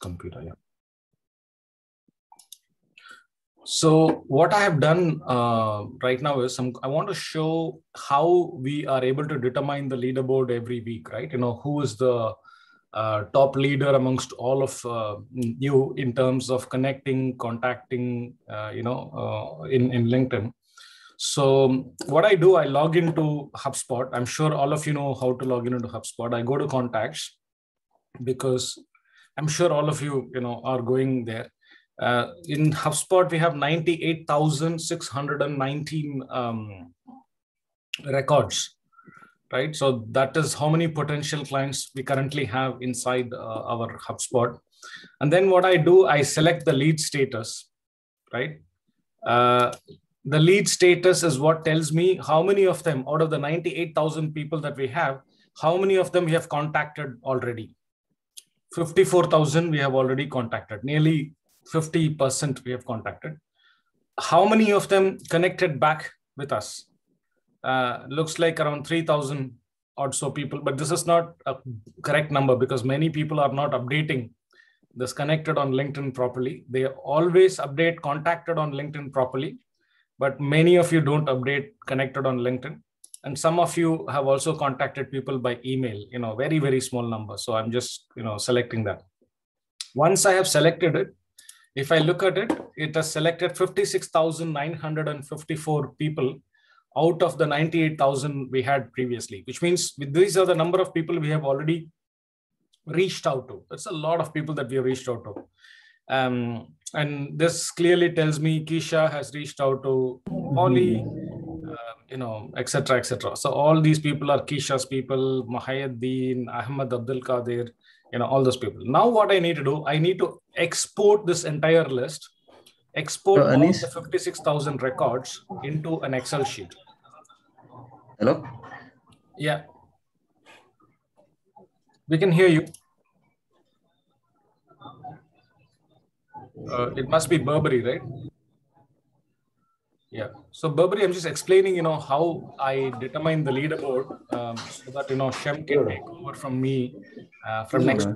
computer. Yeah. So what I have done right now is I want to show how we are able to determine the leaderboard every week, right? Who is the top leader amongst all of you in terms of connecting, contacting, in LinkedIn. So what I do, I log into HubSpot. I'm sure all of you know how to log into HubSpot. I go to contacts because I'm sure all of you, are going there. In HubSpot, we have 98,619 records, right? So that is how many potential clients we currently have inside our HubSpot. And then what I do, I select the lead status, right? The lead status is what tells me how many of them out of the 98,000 people that we have, how many of them we have contacted already. 54,000 we have already contacted, nearly 50% we have contacted. How many of them connected back with us? Looks like around 3,000 or so people, but this is not a correct number because many people are not updating this connected on LinkedIn properly. They always update contacted on LinkedIn properly, but many of you don't update connected on LinkedIn. And some of you have also contacted people by email, very, very small number. So I'm just, selecting that. Once I have selected it, if I look at it, it has selected 56,954 people out of the 98,000 we had previously, which means these are the number of people we have already reached out to. That's a lot of people that we have reached out to. And this clearly tells me Keisha has reached out to Polly, etc., etc. So all these people are Keisha's people, Mahayaddin, Ahmad Abdul Qadir, all those people. Now what I need to do, I need to export this entire list, export all the 56,000 records into an Excel sheet. Hello? Yeah. We can hear you. It must be Burberry, right? Yeah. So Burberry, I'm just explaining, how I determine the leaderboard so that, Shem can take over from me from next.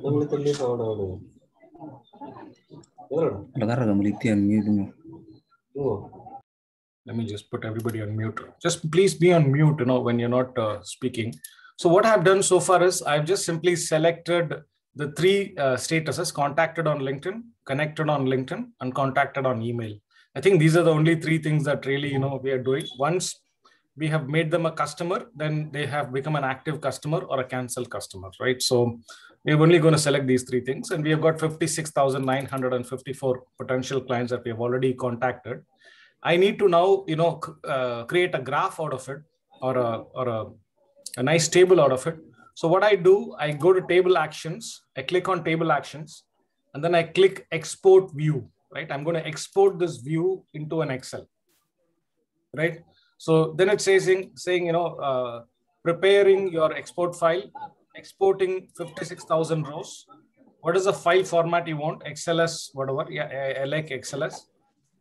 Let me just put everybody on mute. Just please be on mute, when you're not speaking. So what I've done so far is I've just simply selected the three statuses: contacted on LinkedIn, connected on LinkedIn, and contacted on email. I think these are the only three things that really, we are doing. Once we have made them a customer, then they have become an active customer or a cancelled customer, right? So we're only going to select these three things. And we have got 56,954 potential clients that we have already contacted. I need to now, create a graph out of it or a nice table out of it. So what I do, I go to table actions, I click on table actions, and then I click export view, right? I'm going to export this view into an Excel, right? So then it's saying, preparing your export file, exporting 56,000 rows. What is the file format you want? XLS, whatever. Yeah, I like XLS.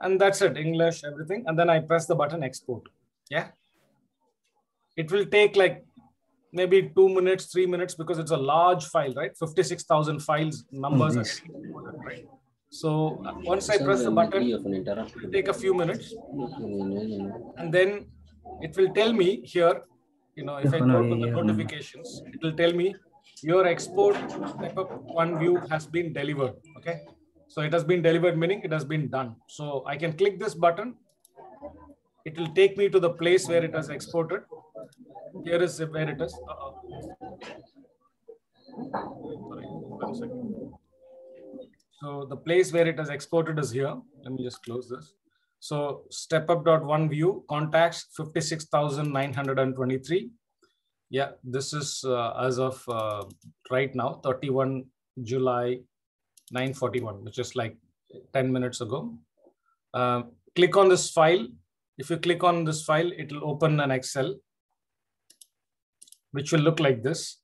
And that's it, English, everything. And then I press the button export. Yeah. It will take like maybe 2 minutes, 3 minutes because it's a large file, right? 56,000 files, numbers. Right? So once I press the button, it will take a few minutes. And then it will tell me here, if I go to the notifications, it will tell me your export step up one view has been delivered. Okay. So it has been delivered, meaning it has been done. So I can click this button. It will take me to the place where it has exported. Here is where it is. Sorry, 1 second. So the place where it has exported is here. Let me just close this. So StepUp.1 view, contacts 56,923. Yeah, this is as of right now, 31 July 9:41, which is like 10 minutes ago. Click on this file. If you click on this file, it will open an Excel, which will look like this.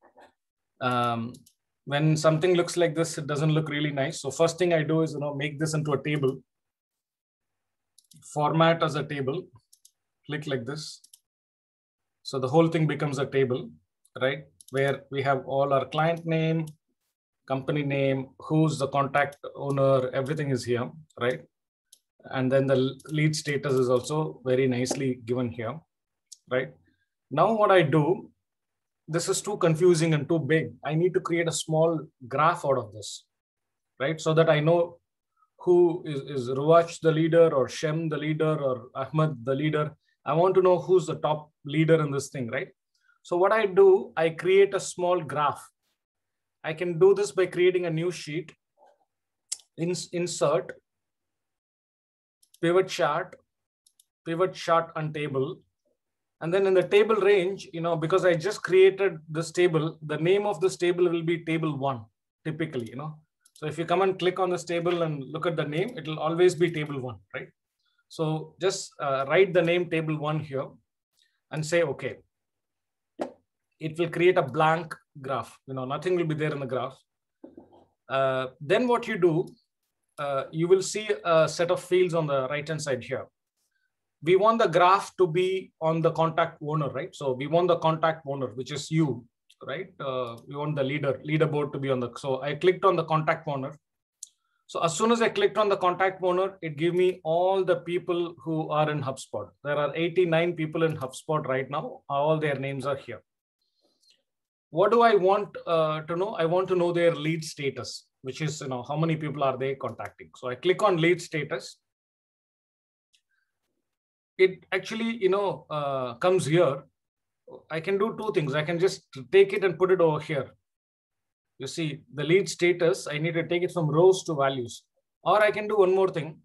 When something looks like this, it doesn't look really nice. So first thing I do is, make this into a table. Format as a table. Click like this. So the whole thing becomes a table, right? Where we have all our client name, company name, who's the contact owner, everything is here, right? And then the lead status is also very nicely given here, right? Now what I do, this is too confusing and too big. I need to create a small graph out of this, right? So that I know who is Ruwach the leader, or Shem the leader, or Ahmed the leader. I want to know who's the top leader in this thing, right? So what I do, I create a small graph. I can do this by creating a new sheet, insert, pivot chart and table. And then in the table range, because I just created this table, the name of this table will be table 1, typically, So if you come and click on this table and look at the name, it will always be table 1, right? So just write the name table 1 here and say, okay. It will create a blank graph. Nothing will be there in the graph. Then what you do, you will see a set of fields on the right-hand side here. We want the graph to be on the contact owner, right? So we want the contact owner, which is you, right? We want the leaderboard to be on the, so I clicked on the contact owner. So as soon as I clicked on the contact owner, it gave me all the people who are in HubSpot. There are 89 people in HubSpot right now. All their names are here. What do I want to know? I want to know their lead status, which is, how many people are they contacting? So I click on lead status. It actually, comes here. I can do two things. I can just take it and put it over here. You see the lead status, I need to take it from rows to values. Or I can do one more thing,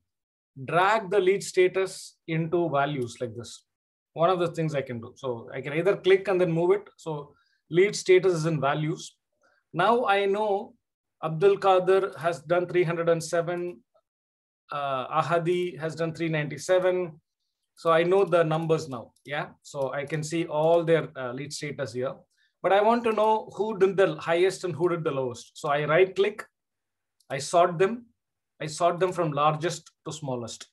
drag the lead status into values like this. One of the things I can do. So I can either click and then move it. So lead status is in values. Now I know Abdul Qadir has done 307. Ahadi has done 397. So I know the numbers now. Yeah. So I can see all their lead status here. But I want to know who did the highest and who did the lowest. So I right click. I sort them. I sort them from largest to smallest.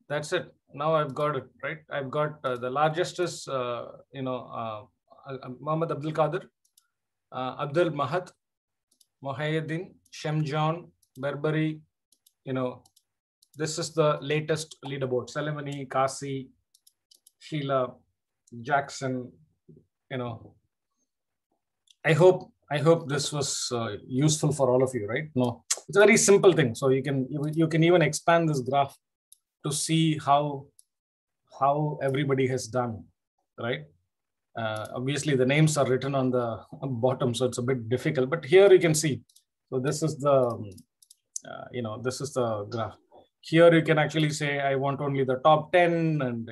That's it. Now I've got it, right? I've got the largest is, Muhammad Abdul Qadir, Abdul Mahad, Mohayyedin, Shemjan, Berberi, this is the latest leaderboard. Salimani, Kasi, Sheila, Jackson, I hope this was useful for all of you, right? No, it's a very simple thing. So you can even expand this graph to see how everybody has done, right? Obviously the names are written on the bottom, so it's a bit difficult, but here you can see. So this is the, this is the graph. Here you can actually say, I want only the top 10 and,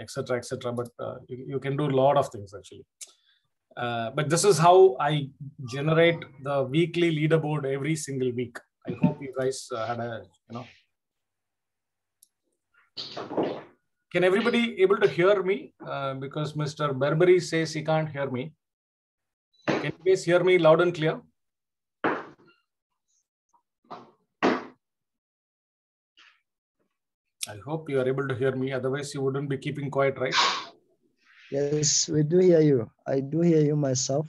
etc., etc. But you can do a lot of things actually. But this is how I generate the weekly leaderboard every single week. I hope you guys had a, Can everybody able to hear me? Because Mr. Berberi says he can't hear me. Can you guys hear me loud and clear? I hope you are able to hear me. Otherwise, you wouldn't be keeping quiet, right? Yes, we do hear you. I do hear you myself.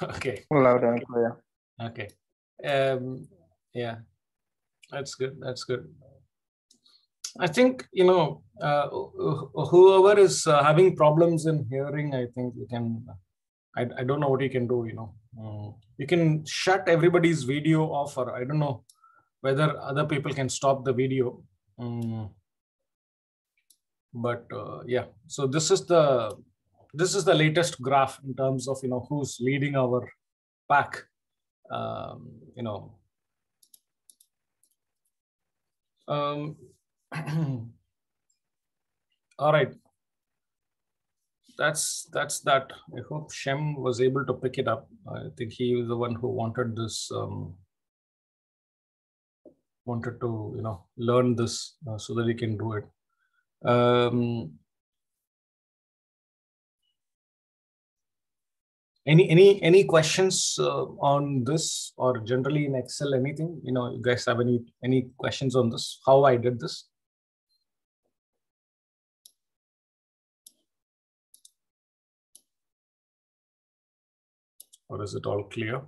Okay. Loud and clear. Okay. Yeah, that's good. That's good. I think, whoever is having problems in hearing, I think you can, I don't know what you can do, you can shut everybody's video off, or I don't know whether other people can stop the video. But yeah, so this is the latest graph in terms of, who's leading our pack, all right, that's that. I hope Shem was able to pick it up. I think he was the one who wanted this, wanted to learn this so that he can do it. Any questions on this, or generally in Excel, anything? You guys have any questions on this, how I did this? Or is it all clear?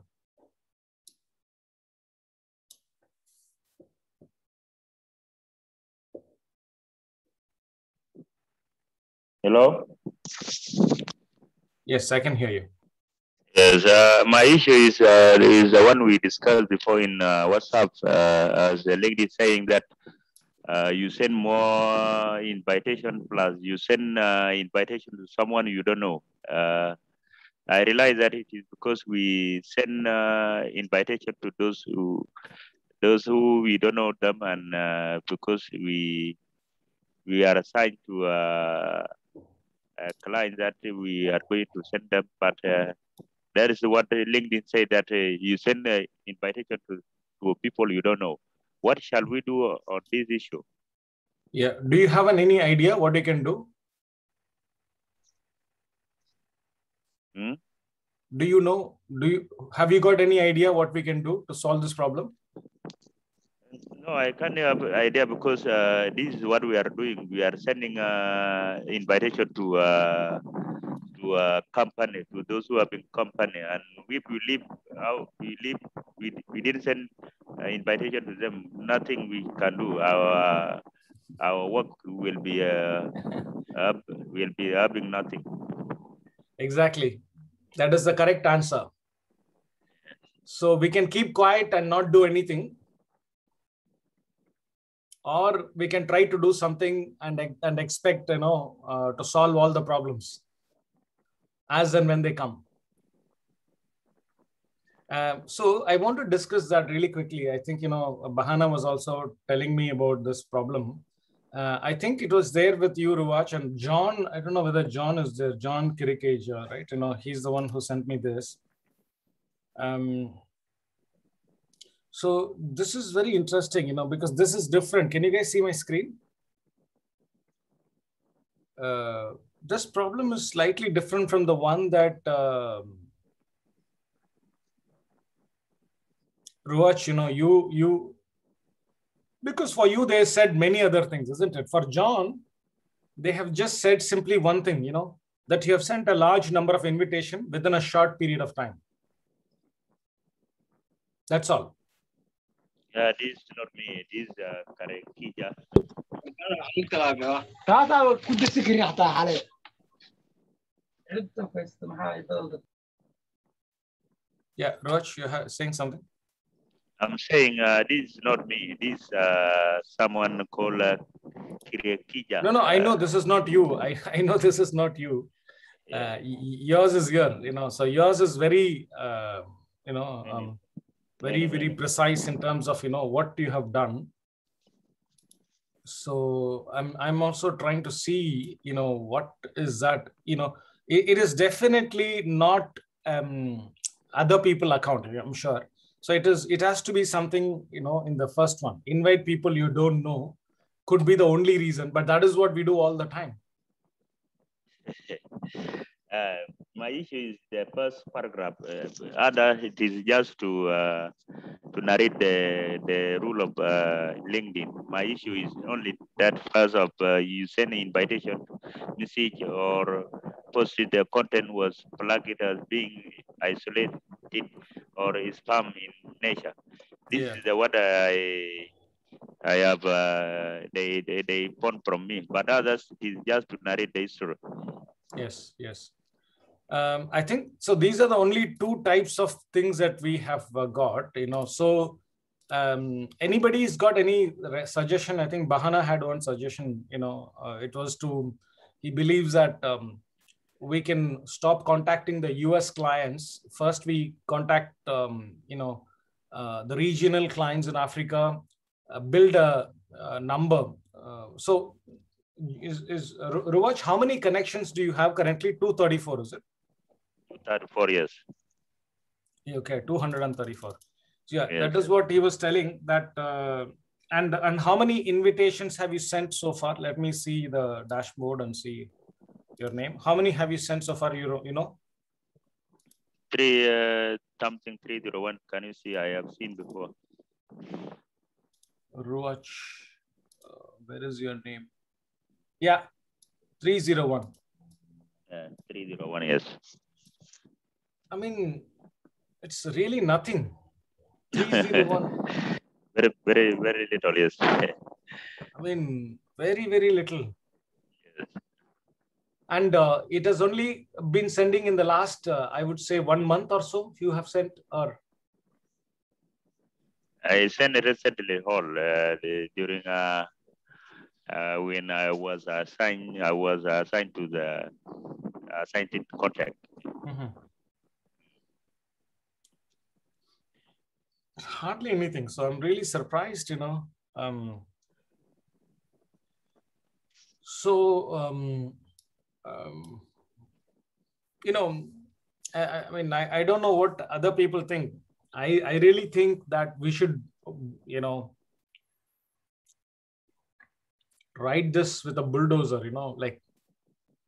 Hello? Yes, I can hear you. Yes, my issue is the one we discussed before in WhatsApp, as the lady saying that you send more invitation plus you send invitation to someone you don't know. I realize that it is because we send invitation to those who we don't know them, and because we are assigned to a client that we are going to send them, but that is what LinkedIn said, that you send an invitation to people you don't know. What shall we do on this issue? Yeah. Do you have any idea what you can do? Do you know? Have you got any idea what we can do to solve this problem? No, I can't have an idea, because this is what we are doing. We are sending invitation to a company, to those who have been company, and we didn't send invitation to them. Nothing we can do. Our work will be having nothing. Exactly. That is the correct answer. So we can keep quiet and not do anything, or we can try to do something and expect, to solve all the problems as and when they come. So I want to discuss that really quickly. I think, Bahana was also telling me about this problem. I think it was there with you, Ruwach, and John. I don't know whether John is there. John Kirikeja, right? He's the one who sent me this. So this is very interesting, because this is different. Can you guys see my screen? This problem is slightly different from the one that Ruwach, because for you, they said many other things, isn't it? For John, they have just said simply one thing, that you have sent a large number of invitations within a short period of time. That's all. This is not me. This is Kirikeja. Yeah, Ruwach, you're saying something? I'm saying this is not me. This is someone called Kirikeja. No, I know this is not you. I know this is not you. Yours is here, so yours is very, very, very precise in terms of, what you have done. So I'm also trying to see, what is that, it is definitely not other people account, I'm sure. So it has to be something, in the first one. Invite people you don't know could be the only reason, but that is what we do all the time. My issue is the first paragraph. Other, it is just to narrate the rule of LinkedIn. My issue is only that first of you send an invitation message or posted the content was flagged as being isolated or spam in nature. This is the what I have they found from me, but others is just to narrate the history. Yes. I think so. These are the only two types of things that we have got. So anybody's got any suggestion? I think Bahana had one suggestion. It was he believes that we can stop contacting the US clients. First, we contact the regional clients in Africa, build a number. So Ruwach, how many connections do you have currently? 234, is it? 234, yes. Okay, 234. So yeah, yes. That is what he was telling that. And how many invitations have you sent so far? Let me see the dashboard and see your name. How many have you sent so far? You know? Something 301. Can you see? I have seen before. Ruwach, where is your name? Yeah, 301. 301, yes. I mean, It's really nothing. 301. Very, very, very little, yes. I mean, very, very little. Yes. And it has only been sending in the last, I would say, 1 month or so. You have sent, or I sent recently during when I was assigned to the assigned contract. Hardly anything. So I'm really surprised, you know. You know, I mean, I don't know what other people think. I really think that we should, you know, write this with a bulldozer, you know, like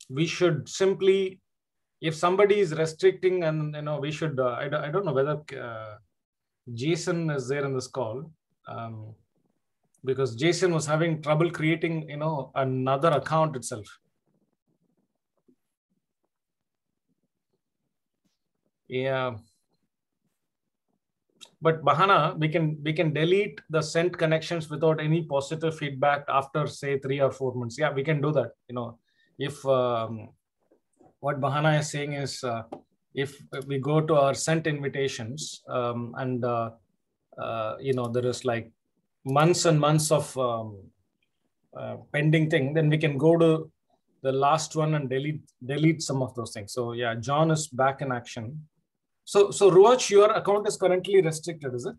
we should simply, if somebody is restricting, and, you know, we should, I don't know whether Jason is there in this call, because Jason was having trouble creating, you know, another account itself. Yeah. But Bahana, we can delete the sent connections without any positive feedback after, say, 3 or 4 months. Yeah, we can do that. You know, if what Bahana is saying is, if we go to our sent invitations, and you know, there is like months and months of pending thing, then we can go to the last one and delete some of those things. So yeah, John is back in action. So Ruach, your account is currently restricted, is it?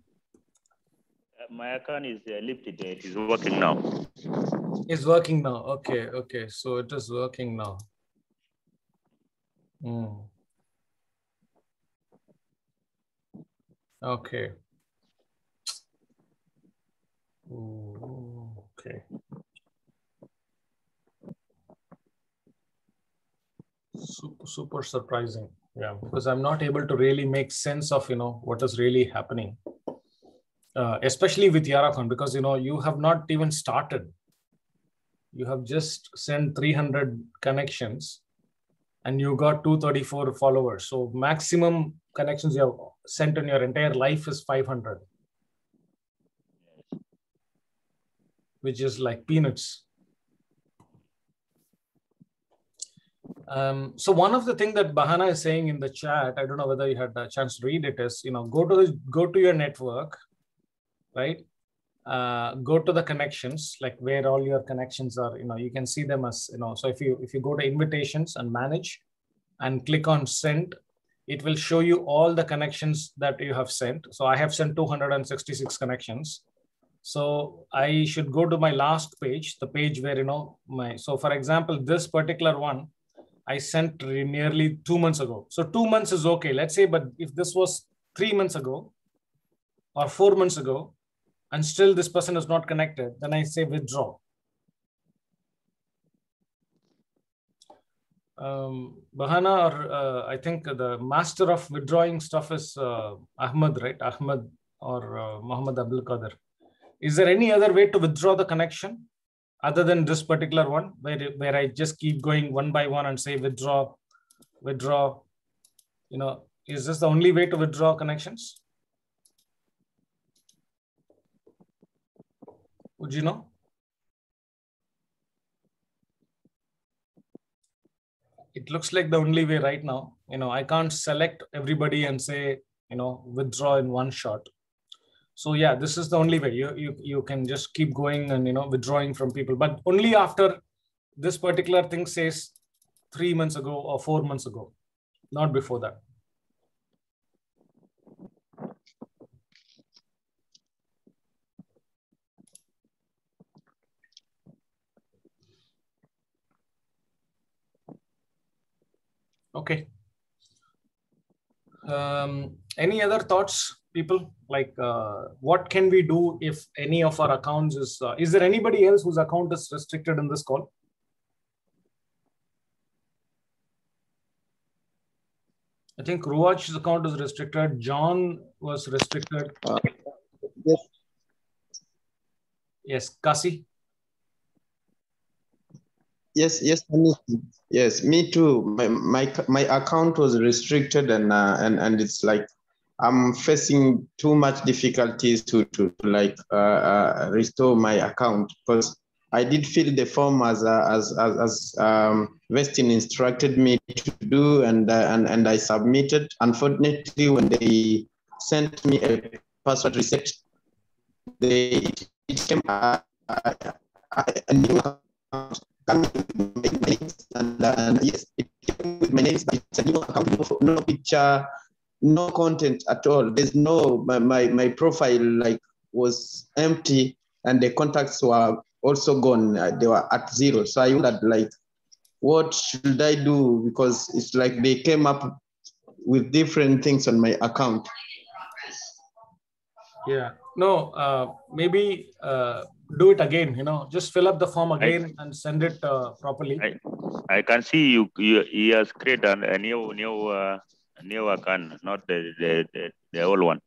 My account is lifted. It is working now. It's working now. Okay. So it is working now. Okay. Okay. Super surprising. Yeah, because I'm not able to really make sense of, you know, what is really happening, especially with Yaracon, because, you know, you have not even started. You have just sent 300 connections and you got 234 followers. So maximum connections you have sent in your entire life is 500, which is like peanuts. So one of the things that Bahana is saying in the chat, I don't know whether you had a chance to read it, is, you know, go to your network, right? Go to the connections, like where all your connections are, you know, you can see them as, you know, so if you go to invitations and manage and click on send, it will show you all the connections that you have sent. So I have sent 266 connections. So I should go to my last page, the page where, you know, so for example, this particular one, I sent nearly 2 months ago. So 2 months is okay, let's say, but if this was 3 months ago or 4 months ago, and still this person is not connected, then I say withdraw. Bahana, or I think the master of withdrawing stuff is Ahmed, right? Ahmed or Muhammad Abdul Qadir. Is there any other way to withdraw the connection other than this particular one, where I just keep going one by one and say withdraw? You know, is this the only way to withdraw connections? Would you know? It looks like the only way right now. You know, I can't select everybody and say, you know, withdraw in one shot. So yeah, this is the only way. You can just keep going and, you know, withdrawing from people, but only after this particular thing says 3 months ago or 4 months ago, not before that. Okay. Any other thoughts, people? Like, what can we do if any of our accounts is there anybody else whose account is restricted in this call? I think Ruach's account is restricted. John was restricted. Yes. Yes, Kasi. Yes, me too. My account was restricted, and it's like I'm facing too much difficulties to restore my account, because I did fill the form as Vestin instructed me to do, and I submitted. Unfortunately, when they sent me a password reset, it came a new account. And yes, it came with my name, but it's a new account, no picture, no content at all. There's no, my profile like was empty, and the contacts were also gone. They were at 0. So I wondered, like, what should I do? Because it's like they came up with different things on my account. Yeah, no, maybe do it again, just fill up the form again and send it properly. I can see he has created a new account, not the old one.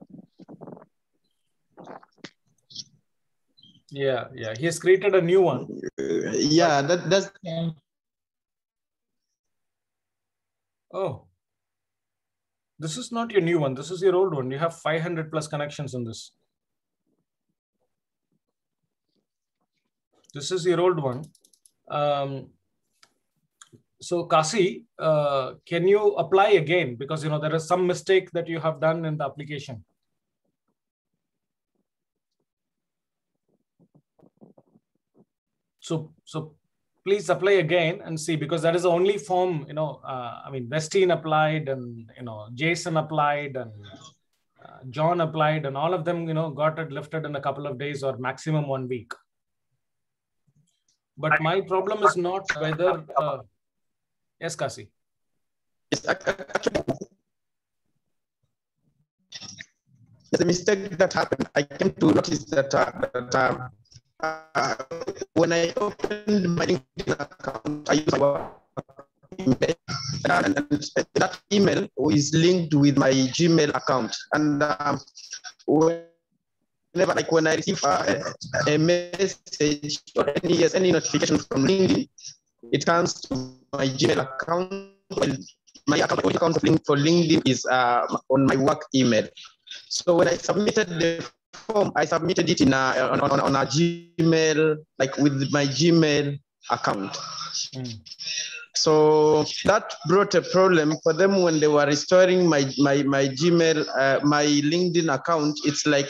Yeah, he has created a new one. Yeah, that's. Oh, this is not your new one. This is your old one. You have 500 plus connections in this. This is your old one. So Kasi, can you apply again? Because there is some mistake that you have done in the application. So please apply again and see, because that is the only form, I mean, Vestin applied, and, Jason applied, and John applied, and all of them, got it lifted in a couple of days or maximum 1 week. But my problem is not whether, yes, Kasi. The mistake that happened, I came to notice that when I opened my LinkedIn account, I used my email, and that email is linked with my Gmail account. And whenever, like when I receive a message or any notification from LinkedIn, it comes to my Gmail account. My account for LinkedIn is on my work email. So when I submitted the form, I submitted it in on a Gmail, like with my Gmail account. So that brought a problem for them when they were restoring my Gmail, my LinkedIn account. It's like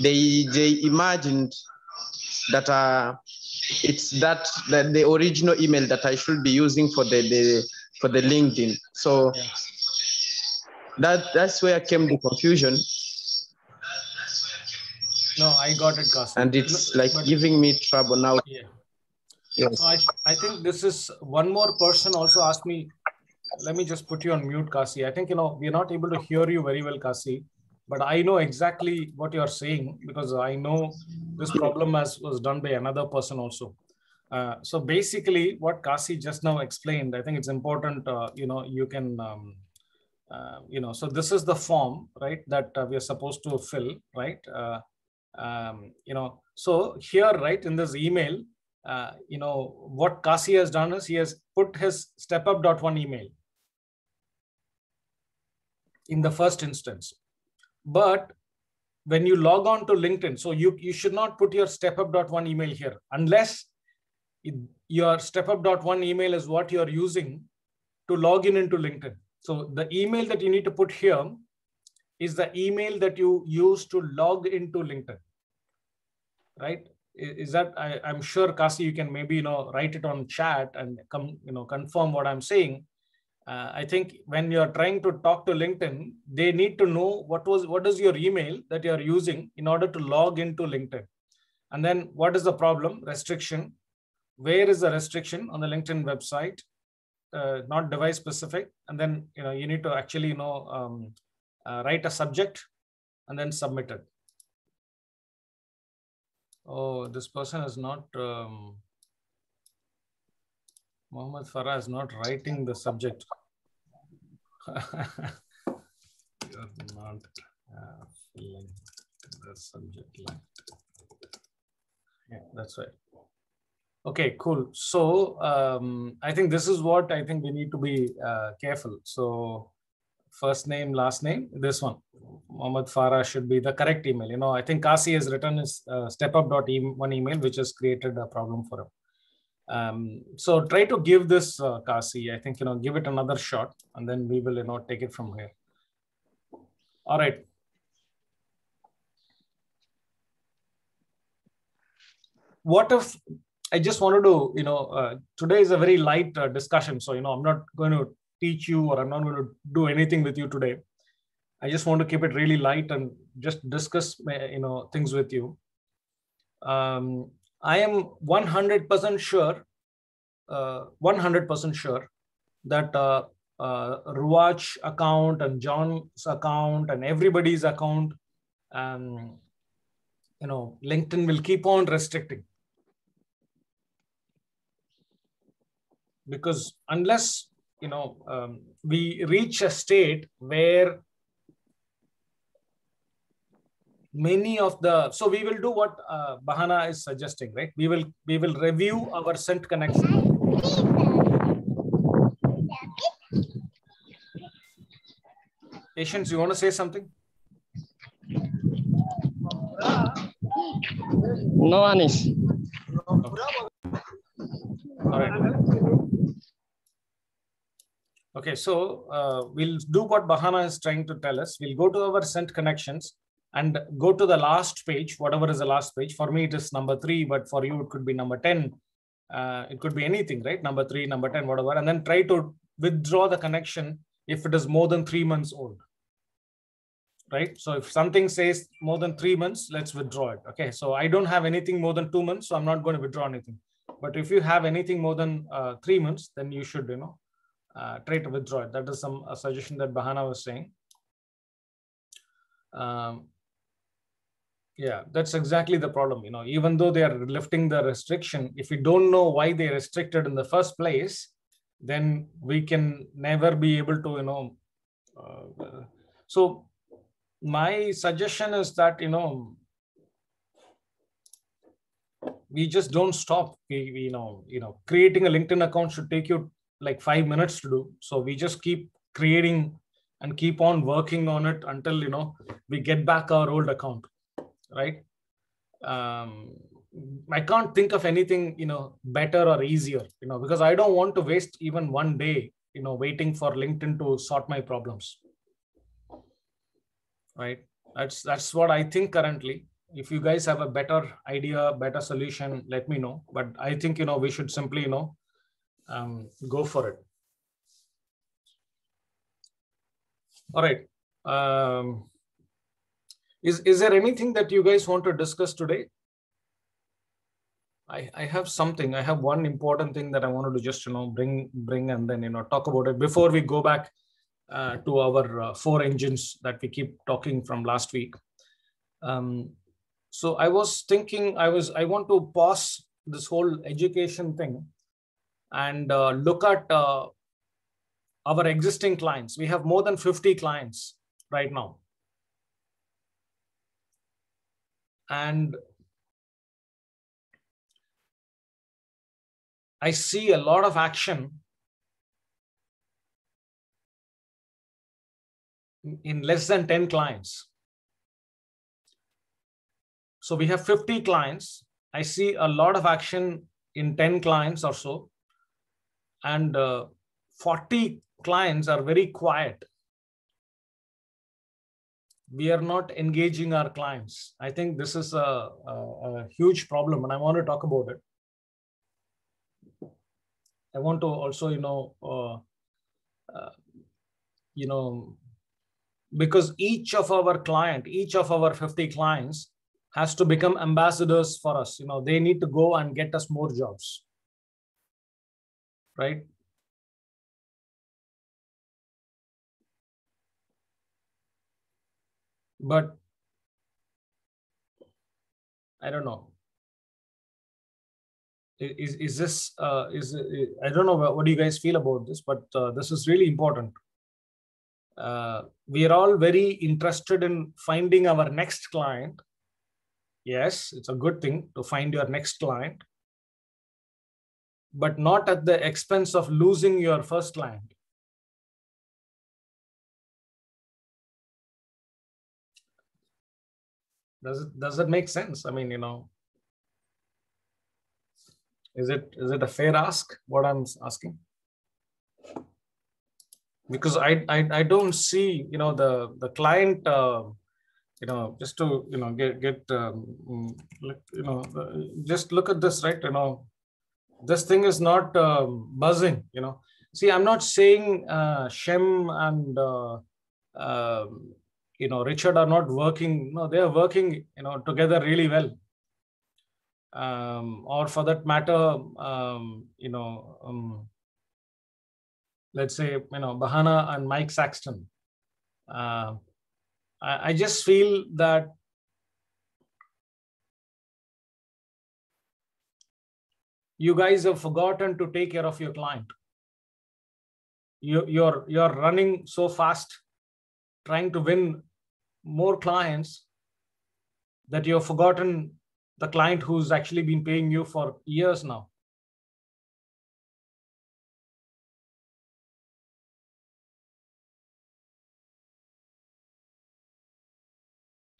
they imagined that it's that the original email that I should be using for the LinkedIn. So that's where came the confusion. No, I got it, Kasi. And it's giving me trouble now. Yeah. Yes. So I think this is one more person also asked me. Let me just put you on mute, Kasi. I think, we're not able to hear you very well, Kasi. But I know exactly what you're saying, because I know this problem was done by another person also. So basically what Kasi just now explained, I think it's important, you can, so this is the form, right, that we are supposed to fill, right? So here, right, in this email, what Kasi has done is he has put his stepup.1 email in the first instance. But when you log on to LinkedIn, so you should not put your stepup.1 email here unless your stepup.1 email is what you're using to log into LinkedIn. So the email that you need to put here is the email that you use to log into LinkedIn, right? Is that, I'm sure, Kasi, you can maybe, write it on chat and confirm what I'm saying. I think when you're trying to talk to LinkedIn, they need to know what is your email that you're using in order to log into LinkedIn. And then what is the problem? Restriction. Where is the restriction on the LinkedIn website? Not device specific. And then, you need to actually, write a subject and then submit it. Oh, this person is not, Mohammed Farah is not writing the subject. You're not filling the subject line. Yeah, that's right. Okay, cool. So I think this is what I think we need to be careful. So first name, last name, this one. Mohammed Farah should be the correct email. I think Kasi has written his stepup.one email, which has created a problem for him. So try to give this Kasi, I think, give it another shot, and then we will, take it from here. All right. What if I just wanted to, today is a very light discussion. So, I'm not going to teach you, or I'm not going to do anything with you today. I just want to keep it really light and just discuss, things with you. I am 100% sure, 100% sure that Ruach account and John's account and everybody's account, LinkedIn will keep on restricting. Because unless, we reach a state where many of the, so we will do what Bahana is suggesting, right? We will review our sent connection. Patience, you want to say something? No, Anis. All right. Okay, so we'll do what Bahana is trying to tell us. We'll go to our sent connections and go to the last page, whatever is the last page. For me, it is number 3, but for you, it could be number 10. It could be anything, right? Number 3, number 10, whatever. And then try to withdraw the connection if it is more than 3 months old, right? So if something says more than 3 months, let's withdraw it. Okay, so I don't have anything more than 2 months, so I'm not going to withdraw anything. But if you have anything more than 3 months, then you should, try to withdraw it. That is a suggestion that Bahana was saying. Yeah, that's exactly the problem. Even though they are lifting the restriction, if we don't know why they restricted in the first place, then we can never be able to, so my suggestion is that, we just don't stop. Creating a LinkedIn account should take you like 5 minutes to do. So we just keep creating and keep on working on it until, we get back our old account, right? I can't think of anything, better or easier, because I don't want to waste even one day, waiting for LinkedIn to sort my problems, right? That's what I think currently. If you guys have a better idea, better solution, let me know. But I think, we should simply, go for it. All right. Is there anything that you guys want to discuss today? I have something. I have one important thing that I wanted to just, bring and then, talk about it before we go back to our 4 engines that we keep talking from last week. So I was thinking, I want to pause this whole education thing and look at our existing clients. We have more than 50 clients right now. And I see a lot of action in less than 10 clients. So we have 50 clients. I see a lot of action in 10 clients or so. And 40 clients are very quiet. We are not engaging our clients. I think this is a huge problem, and I want to talk about it. I want to also, because each of our 50 clients has to become ambassadors for us. They need to go and get us more jobs, right? But I don't know. Is this I don't know what do you guys feel about this, but this is really important. We are all very interested in finding our next client. Yes, it's a good thing to find your next client, but not at the expense of losing your first client. Does it make sense? I mean, is it a fair ask what I'm asking? Because I don't see the client just to get just look at this, right? This thing is not buzzing. See, I'm not saying Shem and Richard are not working. No, they are working together really well. Or for that matter, let's say Bahana and Mike Saxton. I just feel that you guys have forgotten to take care of your client. You're running so fast, trying to win more clients, that you've forgotten the client who's actually been paying you for years now.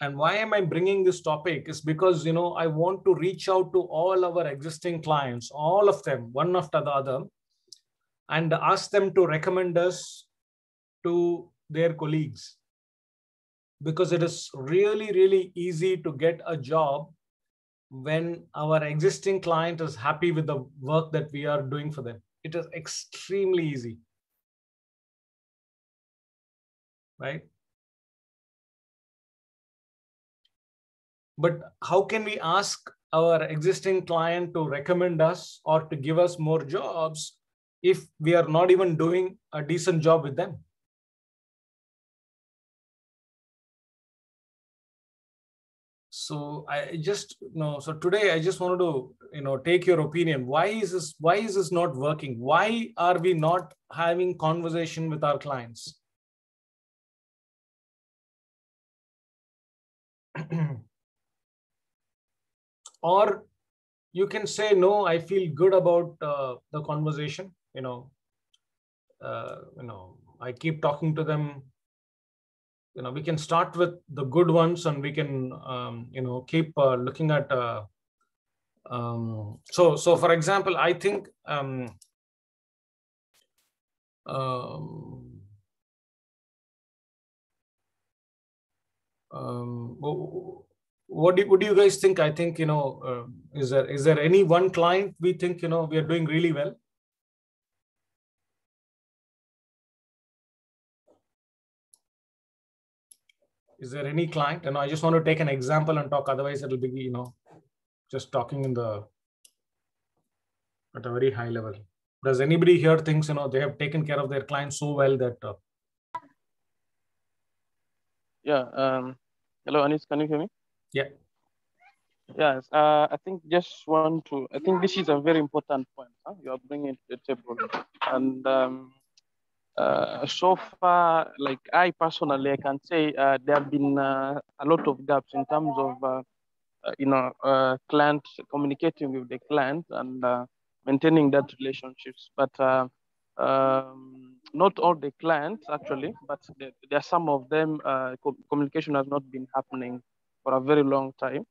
And why am I bringing this topic is because, I want to reach out to all our existing clients, all of them, one after the other, and ask them to recommend us to their colleagues. Because it is really, really easy to get a job when our existing client is happy with the work that we are doing for them. It is extremely easy, right? But how can we ask our existing client to recommend us or to give us more jobs if we are not even doing a decent job with them? So so today I just wanted to, take your opinion. Why is this not working? Why are we not having conversation with our clients? Or you can say, no, I feel good about the conversation. I keep talking to them. We can start with the good ones, and we can, keep looking at. So for example, I think what do you guys think? I think, is there any one client we think, we are doing really well? Is there any client? And I just want to take an example and talk. Otherwise, it'll be, just talking at a very high level. Does anybody here thinks, they have taken care of their clients so well that? Yeah. Hello, Anis. Can you hear me? Yeah. Yes. I think I think this is a very important point you are bringing to the table, and so far, like I personally, I can say there have been a lot of gaps in terms of client communicating with the client and maintaining that relationships. But not all the clients actually, but there are some of them. Communication has not been happening for a very long time,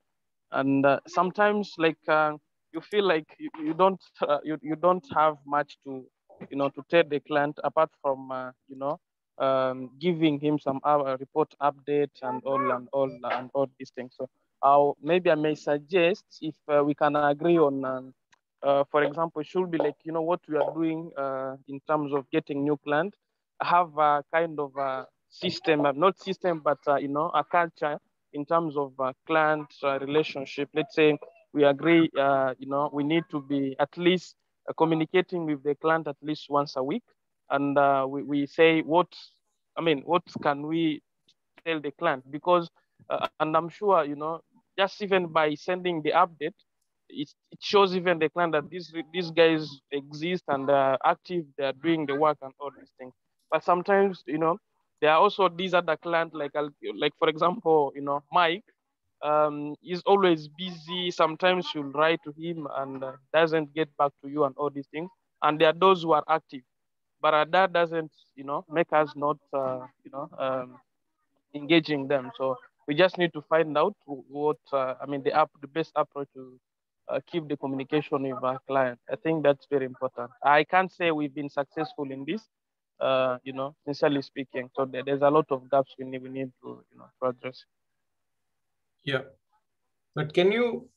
and sometimes you feel like you don't have much to to tell the client apart from giving him some report updates and all these things. So maybe I may suggest if we can agree on for example, should be what we are doing in terms of getting new clients, have a kind of a system, not system, but a culture in terms of client relationship. Let's say we agree, we need to be at least communicating with the client at least once a week, and we say what can we tell the client, because and I'm sure just even by sending the update, it shows even the client that these guys exist and they're active, they're doing the work and all these things. But sometimes there are also these other clients, like for example, Mike is always busy. Sometimes you'll write to him and doesn't get back to you and all these things. And there are those who are active, but that doesn't make us not engaging them. So We just need to find out what, the best approach to keep the communication with our client. I think that's very important. I can't say we've been successful in this, sincerely speaking. So there's a lot of gaps we need to, to address. Yeah, but can you,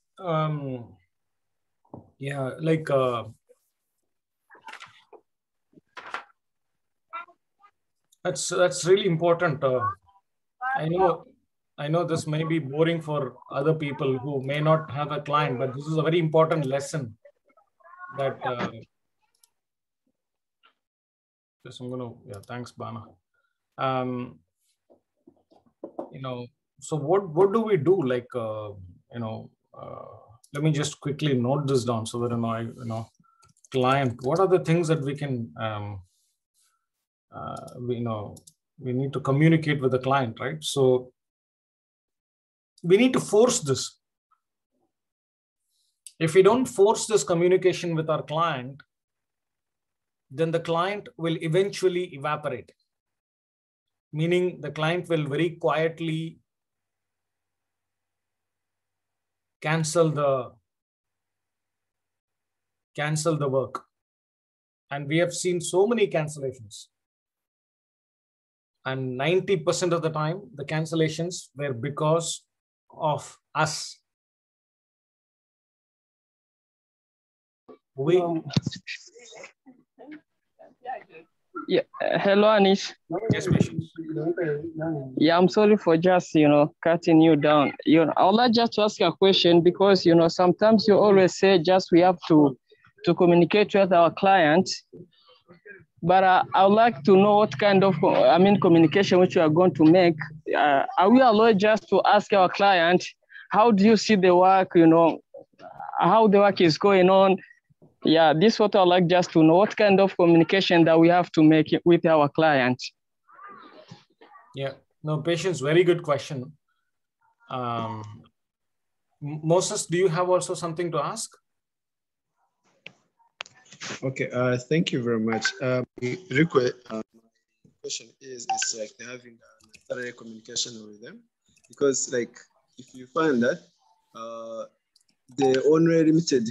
that's really important. I know this may be boring for other people who may not have a client, but this is a very important lesson that. Yes, thanks, Bana. So what do we do? Like, let me just quickly note this down so that client. What are the things that we can, we need to communicate with the client, right? So we need to force this. If we don't force this communication with our client, then the client will eventually evaporate. Meaning the client will very quietly cancel the work. And we have seen so many cancellations. And 90% of the time, the cancellations were because of us. Yeah. Hello, Anish. Yes, Patience. Yeah, I'm sorry for just, cutting you down. I would like just to ask a question because, sometimes you always say just we have to communicate with our clients. But I would like to know what kind of, communication which you are going to make. Are we allowed just to ask our client, how do you see the work, how the work is going on? Yeah, this is what I'd like just to know, what kind of communication that we have to make with our clients. Yeah, no, Patience, very good question. Moses, do you have also something to ask? Okay, thank you very much. Question is like having a thorough communication with them, because like if you find that the only limited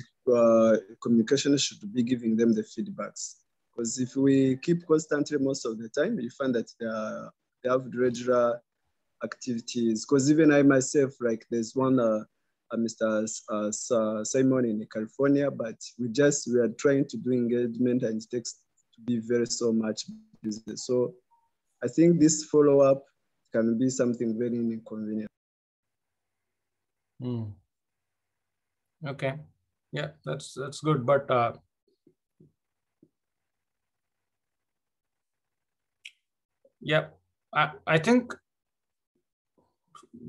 communication should be giving them the feedbacks, because if we keep constantly most of the time, you find that they have regular activities. Because even I myself, like there's one Mr. Simon in California, but we are trying to do engagement and it takes to be very so much busy. So I think this follow-up can be something very inconvenient. Okay, yeah, that's good, but yeah, I think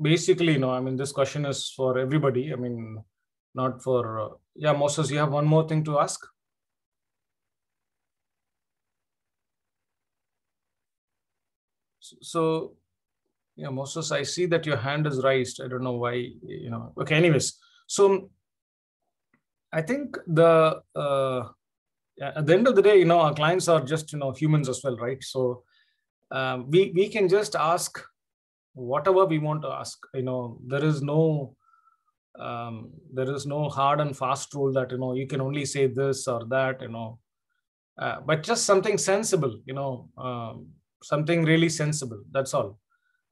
basically, this question is for everybody. Not for, yeah, Moses, you have one more thing to ask? So, yeah, Moses, I see that your hand is raised. I don't know why, Okay, anyways. So I think at the end of the day, our clients are just, humans as well, right? So we can just ask whatever we want to ask. There is no hard and fast rule that you can only say this or that, but just something sensible, something really sensible. That's all.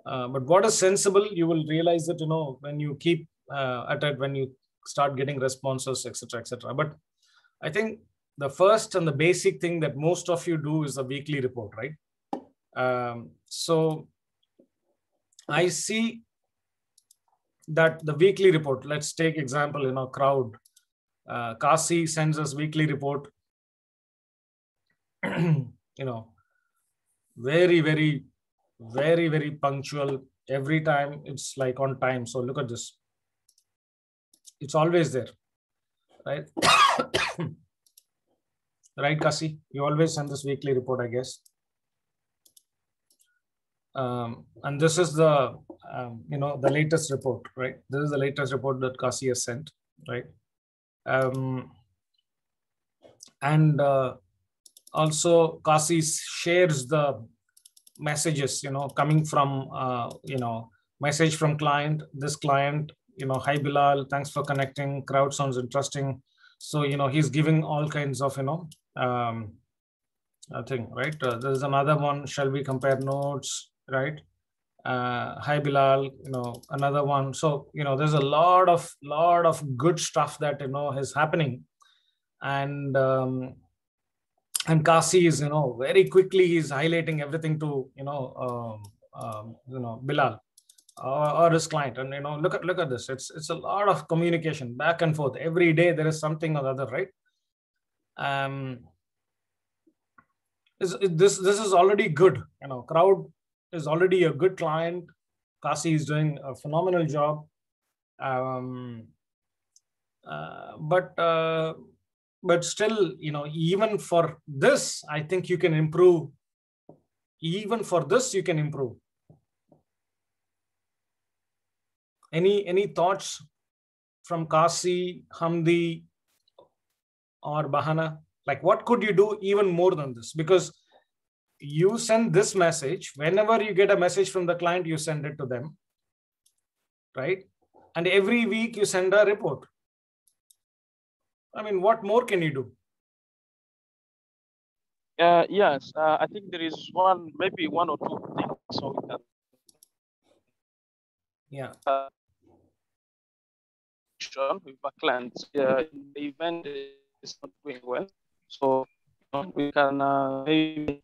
But what is sensible, you will realize that when you keep at it, when you start getting responses, etc., etc. But I think the first and the basic thing that most of you do is a weekly report, right? So I see that the weekly report, let's take example, crowd. Kasi sends us weekly report, very, very, very, very punctual. Every time it's like on time. So look at this. It's always there, right? Right, Kasi? You always send this weekly report, I guess. And this is the, the latest report, right? This is the latest report that Kasi has sent, right? And also Kasi shares the messages, coming from, message from client, this client, hi Bilal, thanks for connecting, crowd sounds interesting. So, he's giving all kinds of, thing, right? There's another one, shall we compare notes, right? Hi Bilal, another one. So, there's a lot of good stuff that, is happening. And Kasi is, very quickly he's highlighting everything to, Bilal or his client. And, look at this. It's a lot of communication back and forth. Every day there is something or other, right? This is already good. Crowd is already a good client. Kasi is doing a phenomenal job. But still, even for this, I think you can improve. Even for this, you can improve. Any thoughts from Kasi, Hamdi, or Bahana? Like, what could you do even more than this? Because you send this message, whenever you get a message from the client, you send it to them, right? And every week you send a report. I mean, what more can you do? Yes, I think there is maybe one or two things. So we can, yeah. With our clients, the event is not going well, so we can maybe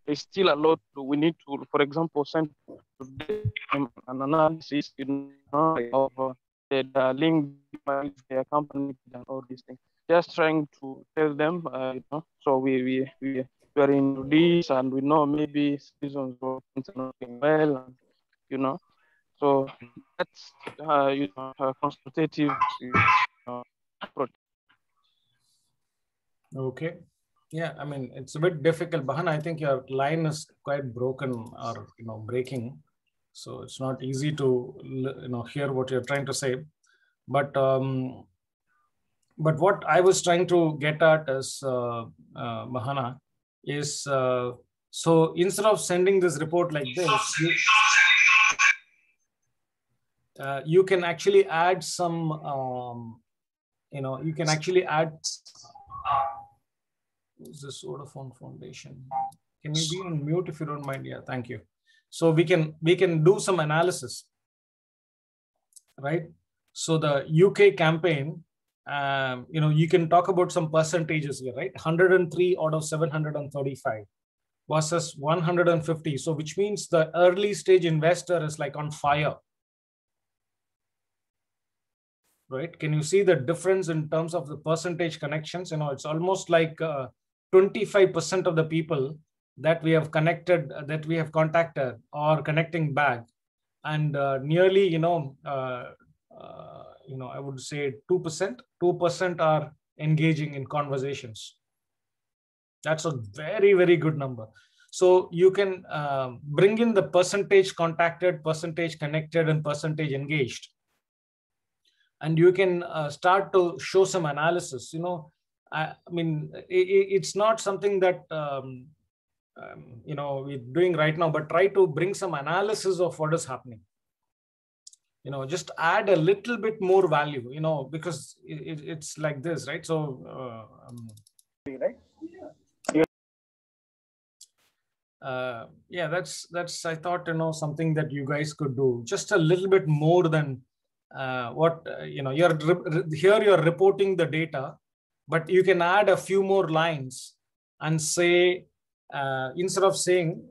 there's still a lot we need to, for example, send an analysis, of the link, their company, and all these things. Just trying to tell them, so we are in this, and we know maybe seasons are not going well, and, so that's a consultative approach. Okay. Yeah, I mean, it's a bit difficult. Bahan, I think your line is quite broken or, breaking. So it's not easy to, hear what you're trying to say. But what I was trying to get at is, Bahana, is so instead of sending this report like this, you can actually add some, you can actually add. Is this Vodafone Foundation? Can you be on mute if you don't mind? Yeah, thank you. So we can do some analysis, right? So the UK campaign, you can talk about some percentages here, right? 103 out of 735 versus 150. So which means the early stage investor is like on fire, right? Can you see the difference in terms of the percentage connections? It's almost like 25% of the people that we have connected, that we have contacted or connecting back, and nearly, I would say 2% are engaging in conversations. That's a very, very good number. So you can bring in the percentage contacted, percentage connected, and percentage engaged. And you can start to show some analysis. I mean, it's not something that, we're doing right now, but try to bring some analysis of what is happening. Just add a little bit more value, because it's like this, right? So, right? Yeah, that's, I thought, something that you guys could do just a little bit more than what, you're reporting the data, but you can add a few more lines and say, instead of saying,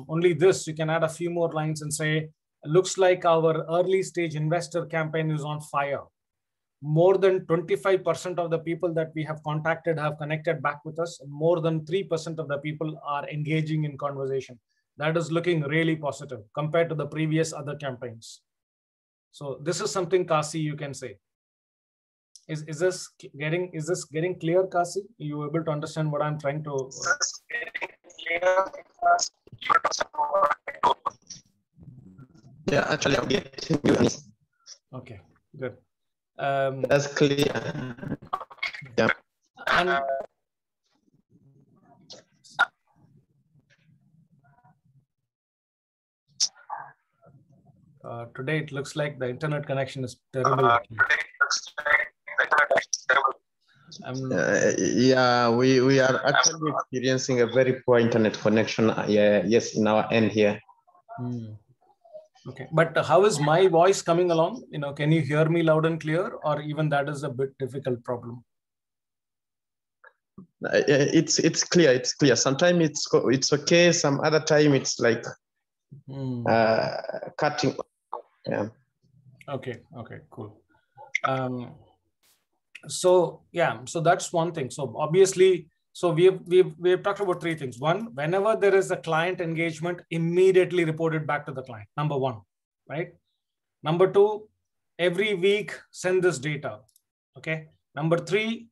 only this, you can add a few more lines and say, looks like our early stage investor campaign is on fire. More than 25% of the people that we have contacted have connected back with us. More than 3% of the people are engaging in conversation. That is looking really positive compared to the previous other campaigns. So this is something, Kasi, you can say. Is this getting clear, Kasi? Are you able to understand what I'm trying to? Yeah, actually, I'm getting you. Okay, good. That's clear. Yeah. And today it looks like the internet connection is terrible. Yeah, we are actually experiencing a very poor internet connection. Yes, in our end here. Okay, but how is my voice coming along? Can you hear me loud and clear, or even that is a bit difficult problem? It's clear. It's clear. Sometimes it's okay. Some other time it's like cutting. Yeah. Okay. Cool. So that's one thing. So obviously, we've talked about three things. One, whenever there is a client engagement, immediately report it back to the client. Number one, right? Number two, every week send this data. Okay. Number three,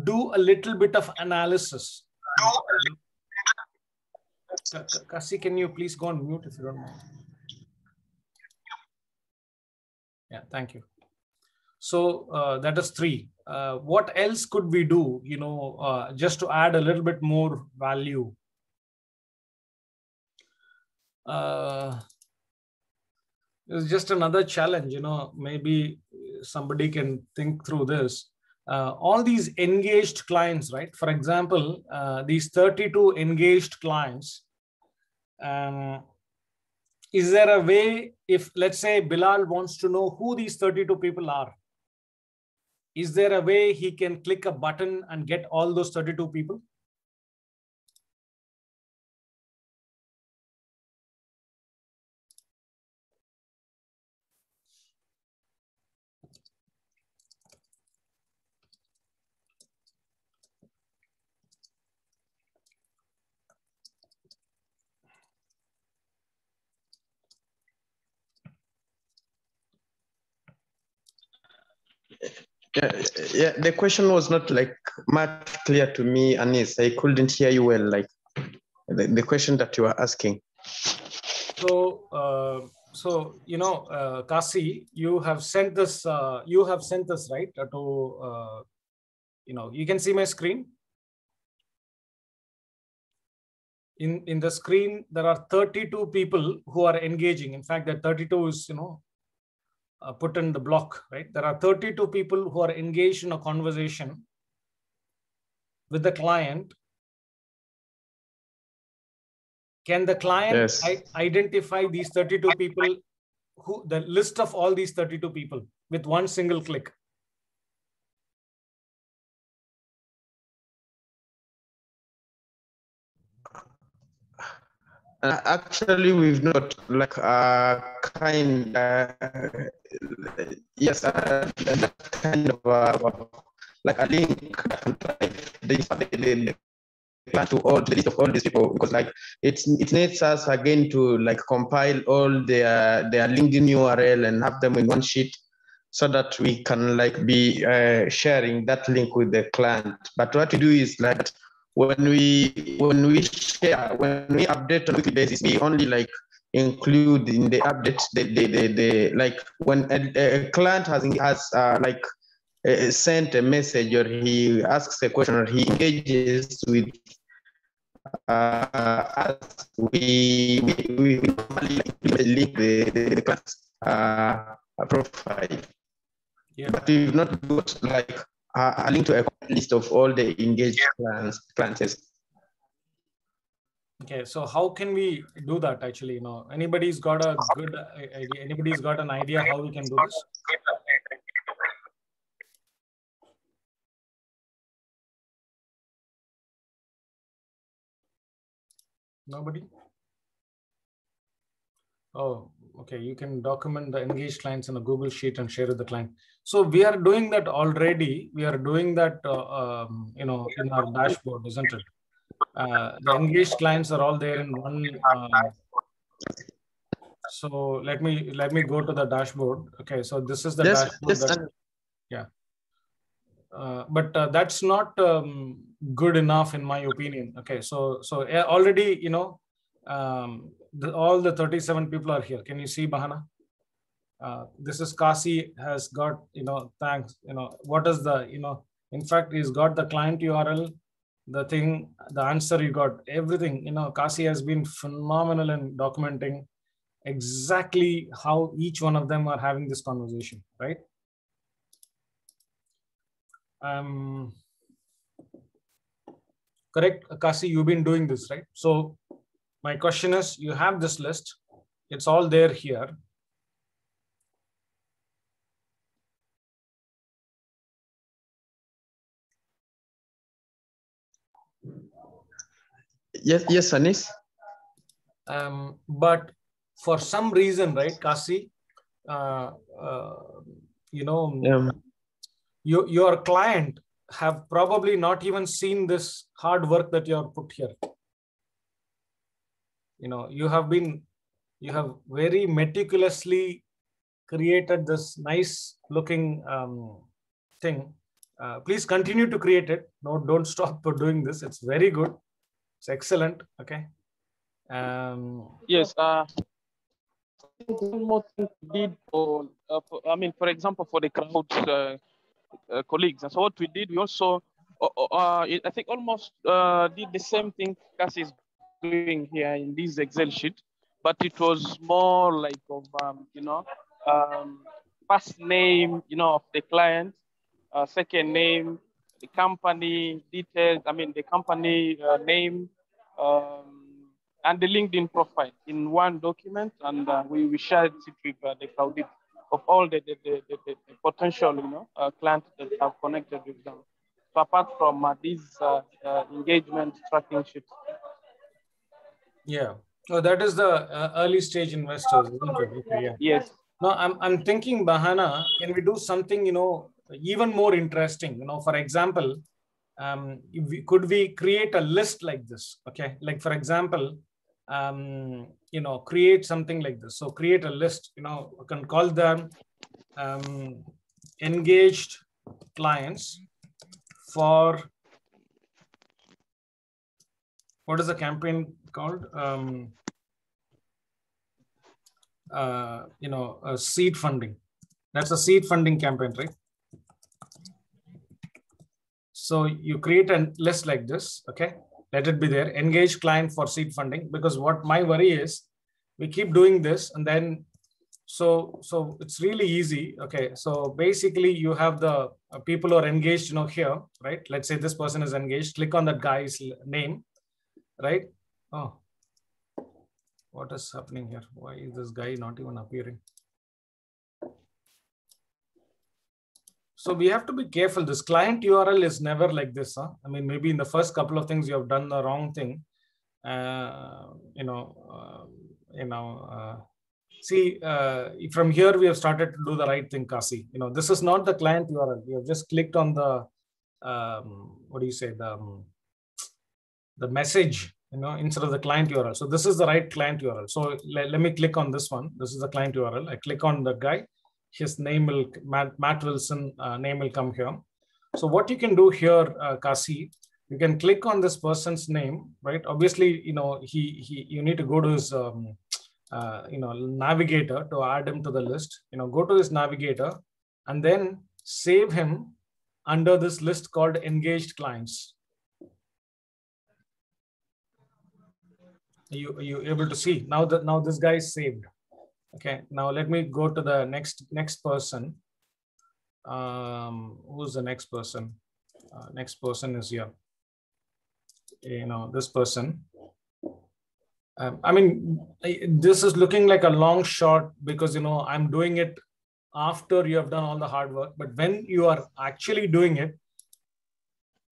do a little bit of analysis. Kasi, can you please go on mute if you don't mind? Yeah, thank you. So that is three. What else could we do, just to add a little bit more value? It's just another challenge, maybe somebody can think through this. All these engaged clients, right? For example, these 32 engaged clients, is there a way, if let's say Bilal wants to know who these 32 people are, is there a way he can click a button and get all those 32 people? Yeah, the question was not like much clear to me, Anis. I couldn't hear you well, like the question that you were asking. So, Kasi, you have sent this, right? To, you can see my screen. In the screen, there are 32 people who are engaging. In fact, that 32 is, put in the block, right? There are 32 people who are engaged in a conversation with the client. Can the client identify these 32 people, the list of all these 32 people with one single click? Actually, we've not like that kind of like a link to all the list of all these people, because like it needs us again to like compile all their LinkedIn URL and have them in one sheet, so that we can like be sharing that link with the client. But what we do is like when we update on a weekly basis, we only like include in the update the like when a client has like sent a message, or he asks a question, or he engages with us, we normally link the class profile. Yeah. But we've not got like a link to a list of all the engaged clients. Okay, so how can we do that actually? Anybody's got a good idea? Anybody's got an idea how we can do this? Nobody? Oh, okay. You can document the engaged clients in a Google Sheet and share with the client. So we are doing that already. We are doing that, in our dashboard, isn't it? The engaged clients are all there in one. So let me go to the dashboard. Okay, so this is the dashboard. Yeah. But that's not good enough in my opinion. Okay, so already all the 37 people are here. Can you see, Bahana? This is Kasi has got thanks. What is the In fact, he's got the client URL, the thing, the answer, you got everything. You know, Kasi has been phenomenal in documenting exactly how each one of them are having this conversation, right? Correct, Kasi, you've been doing this, right? So my question is, you have this list, it's all there here. Yes, Anis. But for some reason, right, Kasi, you know, your client have probably not even seen this hard work that you have put here. You know, you have very meticulously created this nice looking thing. Please continue to create it. No, don't stop for doing this. It's very good. It's excellent. Okay. Yes. One more thing we did for example, for the crowd colleagues. And so what we did, we also, I think almost did the same thing Cassie is doing here in this Excel sheet, but it was more like of, first name, of the client, second name, the company details, the company name, and the LinkedIn profile in one document, and we shared it with the cloud of all the potential clients that have connected with them. So apart from these engagement tracking sheets. Yeah. Oh, that is the early stage investors, isn't it? Okay, yeah. Yes. No, I'm thinking, Bahana, can we do something, even more interesting? For example, could we create a list like this? Okay, like for example, create something like this. So create a list. We can call them engaged clients for, what is the campaign called? Seed funding. That's a seed funding campaign, right? So you create a list like this, okay? Let it be there. Engage client for seed funding, because what my worry is, we keep doing this, and then so it's really easy. Okay, so basically you have the people who are engaged, here, right? Let's say this person is engaged. Click on that guy's name, right? Oh, what is happening here? Why is this guy not even appearing? So we have to be careful. This client URL is never like this. Huh? I mean, maybe in the first couple of things you have done the wrong thing. See, from here we have started to do the right thing, Kasi. This is not the client URL. You have just clicked on the, what do you say, the message, instead of the client URL. So this is the right client URL. So let me click on this one. This is the client URL. I click on the guy. His name will, Matt Wilson name will come here. So what you can do here, Kasi, you can click on this person's name, right? Obviously, you need to go to his, navigator to add him to the list. Go to his navigator and then save him under this list called engaged clients. You able to see now that this guy is saved. Okay, now let me go to the next person. Who's the next person? Next person is here. This person. This is looking like a long shot because, I'm doing it after you have done all the hard work. But when you are actually doing it,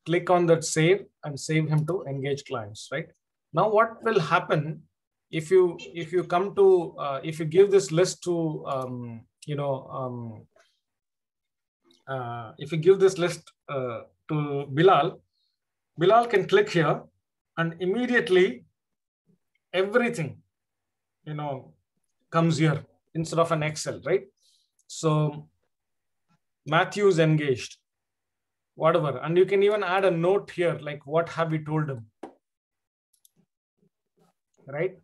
click on that save and save him to engage clients, right? Now, what will happen if you come to, if you give this list to, if you give this list to Bilal can click here and immediately everything, comes here instead of an Excel, right? So Matthew's engaged, whatever. And you can even add a note here, like what have we told him, right?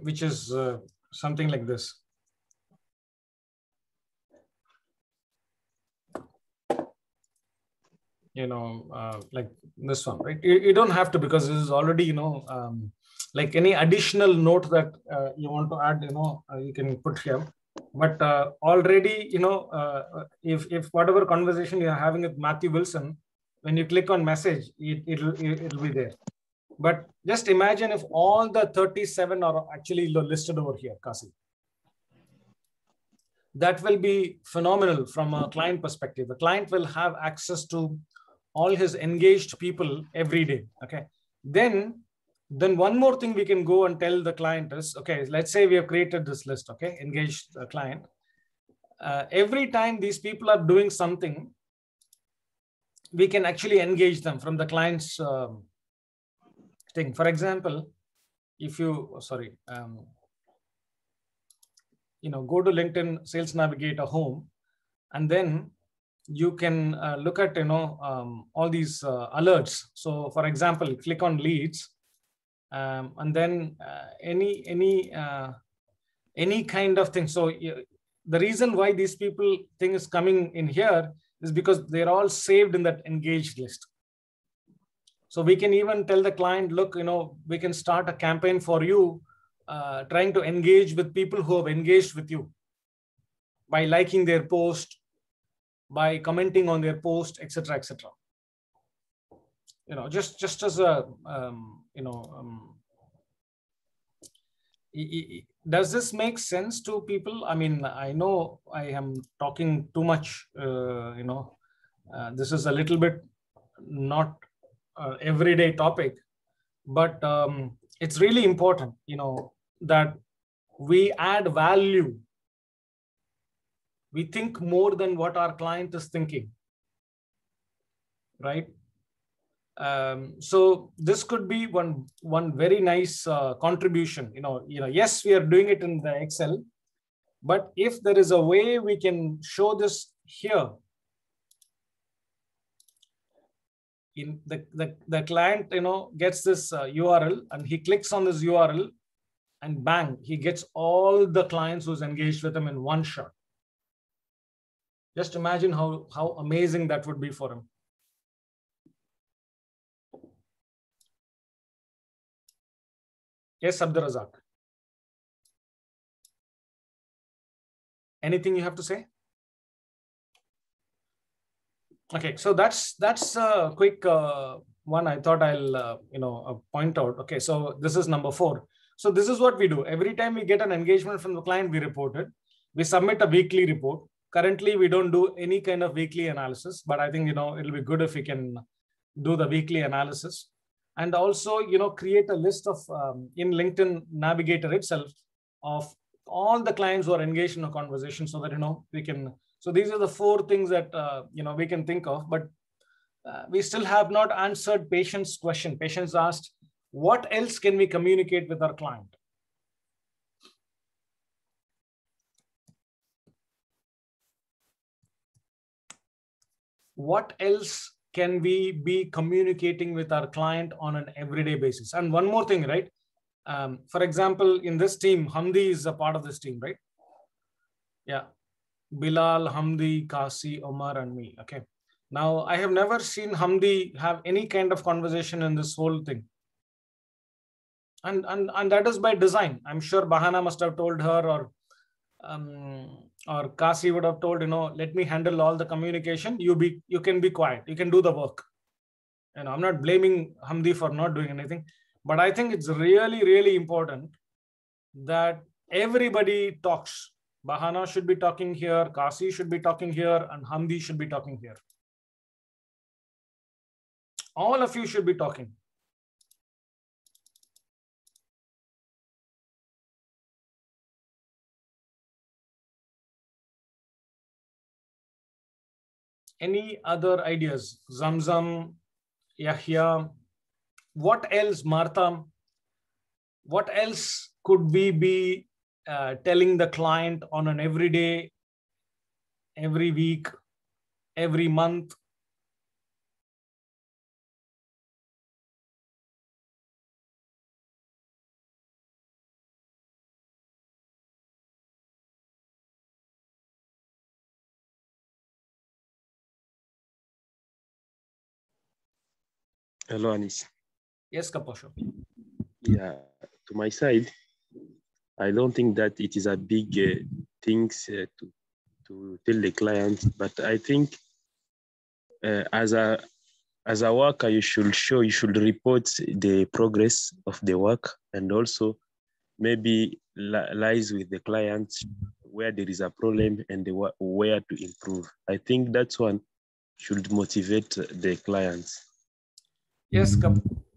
Which is something like this. like this one, right? You don't have to, because this is already, like any additional note that you want to add, you can put here. But already, if whatever conversation you're having with Matthew Wilson, when you click on message, it'll be there. But just imagine if all the 37 are actually listed over here, Kasi. That will be phenomenal from a client perspective. The client will have access to all his engaged people every day. Okay. Then one more thing we can go and tell the client is, okay, let's say we have created this list, okay, engaged client. Every time these people are doing something, we can actually engage them from the client's thing. For example, if you, go to LinkedIn Sales Navigator home, and then you can look at, all these alerts. So for example, click on leads, and then any kind of thing. So the reason why these people thing is coming in here is because they're all saved in that engaged list. So we can even tell the client, look, we can start a campaign for you, trying to engage with people who have engaged with you by liking their post, by commenting on their post, etc., etc. Just as a, does this make sense to people? I mean, I know I am talking too much. This is a little bit not everyday topic, but it's really important, that we add value. We think more than what our client is thinking, right? So this could be one very nice contribution. Yes, we are doing it in the Excel, but if there is a way we can show this here, in the client, gets this URL, and he clicks on this URL, and bang, he gets all the clients who's engaged with him in one shot. Just imagine how amazing that would be for him. Yes, Abdurazak. Anything you have to say? Okay, so that's a quick one. I thought I'll point out. Okay, so this is number 4. So this is what we do. Every time we get an engagement from the client, we report it. We submit a weekly report. Currently, we don't do any kind of weekly analysis, but I think it'll be good if we can do the weekly analysis. And also, create a list of in LinkedIn Navigator itself of all the clients who are engaged in a conversation, so that we can. So these are the 4 things that we can think of. But we still have not answered Patient's question. Patient's asked, what else can we communicate with our client? What else can we be communicating with our client on an everyday basis? And one more thing, right? For example, in this team, Hamdi is a part of this team, right? Yeah. Bilal, Hamdi, Kasi, Omar, and me. Okay. Now, I have never seen Hamdi have any kind of conversation in this whole thing. And that is by design. I'm sure Bahana must have told her, or Kasi would have told, let me handle all the communication. You can be quiet. You can do the work. I'm not blaming Hamdi for not doing anything, but I think it's really, really important that everybody talks. Bahana should be talking here, Kasi should be talking here, and Hamdi should be talking here. All of you should be talking. Any other ideas? Zamzam, Yahya, what else, Martha? What else could we be telling the client on an everyday, every week, every month? Hello, Anis. Yes, Kaposho. Yeah, to my side, I don't think that it is a big thing to tell the client, but I think as a worker, you should report the progress of the work, and also maybe lies with the client where there is a problem and where to improve. I think that's one should motivate the clients. Yes,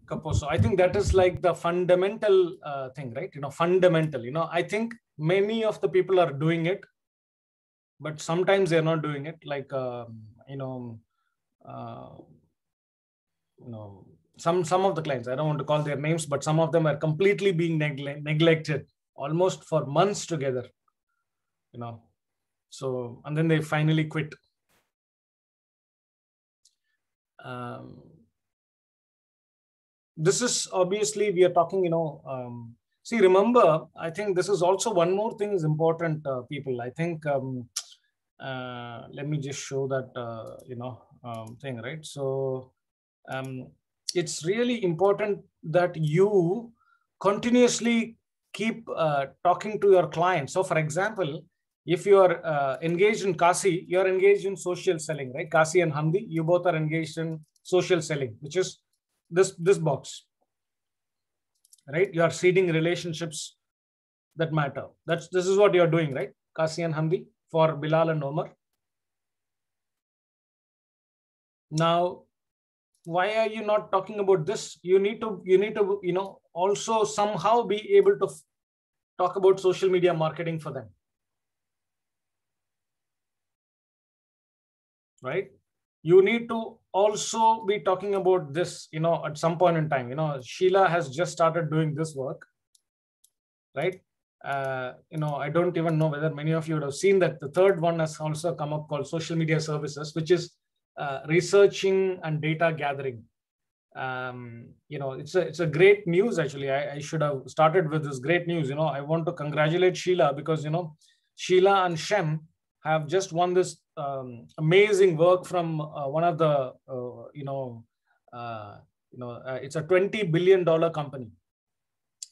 Kaposo. I think that is like the fundamental thing, right? Fundamental. I think many of the people are doing it, but sometimes they're not doing it. Like some of the clients, I don't want to call their names, but some of them are completely being neglected almost for months together. So and then they finally quit. This is obviously we are talking, see, remember, I think this is also one more thing is important, people. I think, let me just show that, thing, right? So it's really important that you continuously keep talking to your clients. So for example, if you are engaged in Kasi, you're engaged in social selling, right? Kasi and Hamdi, you both are engaged in social selling, which is this box, right? You are seeding relationships that matter. This is what you're doing, right? Kasi and Hamdi for Bilal and Omar. Now, why are you not talking about this? You need to also somehow be able to talk about social media marketing for them, right? You need to also be talking about this, at some point in time. Sheila has just started doing this work, right? I don't even know whether many of you would have seen that the third one has also come up called social media services, which is researching and data gathering. It's a great news. Actually, I should have started with this great news. I want to congratulate Sheila because, Sheila and Shem have just won this amazing work from one of the, it's a $20 billion company.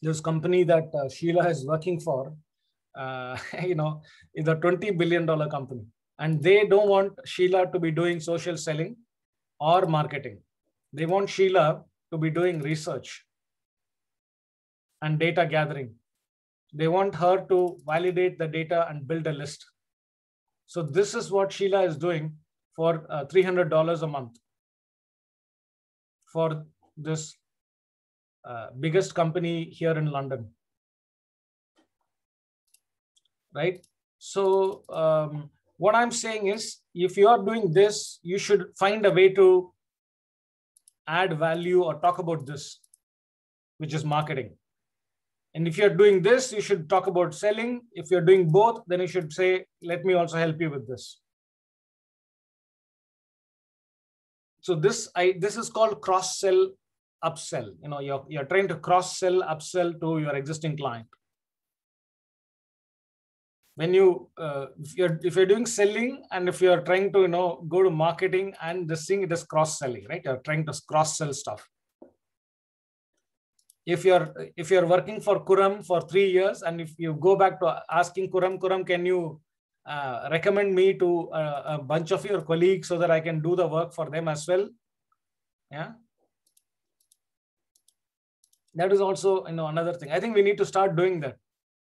This company that Sheila is working for, is a $20 billion company. And they don't want Sheila to be doing social selling or marketing. They want Sheila to be doing research and data gathering. They want her to validate the data and build a list. So this is what Sheila is doing for $300 a month for this biggest company here in London, right? So what I'm saying is, if you are doing this, you should find a way to add value or talk about this, which is marketing. And if you're doing this, you should talk about selling. If you're doing both, then you should say, let me also help you with this. So this is called cross-sell, upsell. You're trying to cross-sell, upsell to your existing client. When if you're doing selling, and if you're trying to go to marketing and this thing, it is cross-selling, right? You're trying to cross-sell stuff. If you're working for Kuram for 3 years, and if you go back to asking Kuram, can you recommend me to a bunch of your colleagues so that I can do the work for them as well? Yeah, that is also another thing. I think we need to start doing that,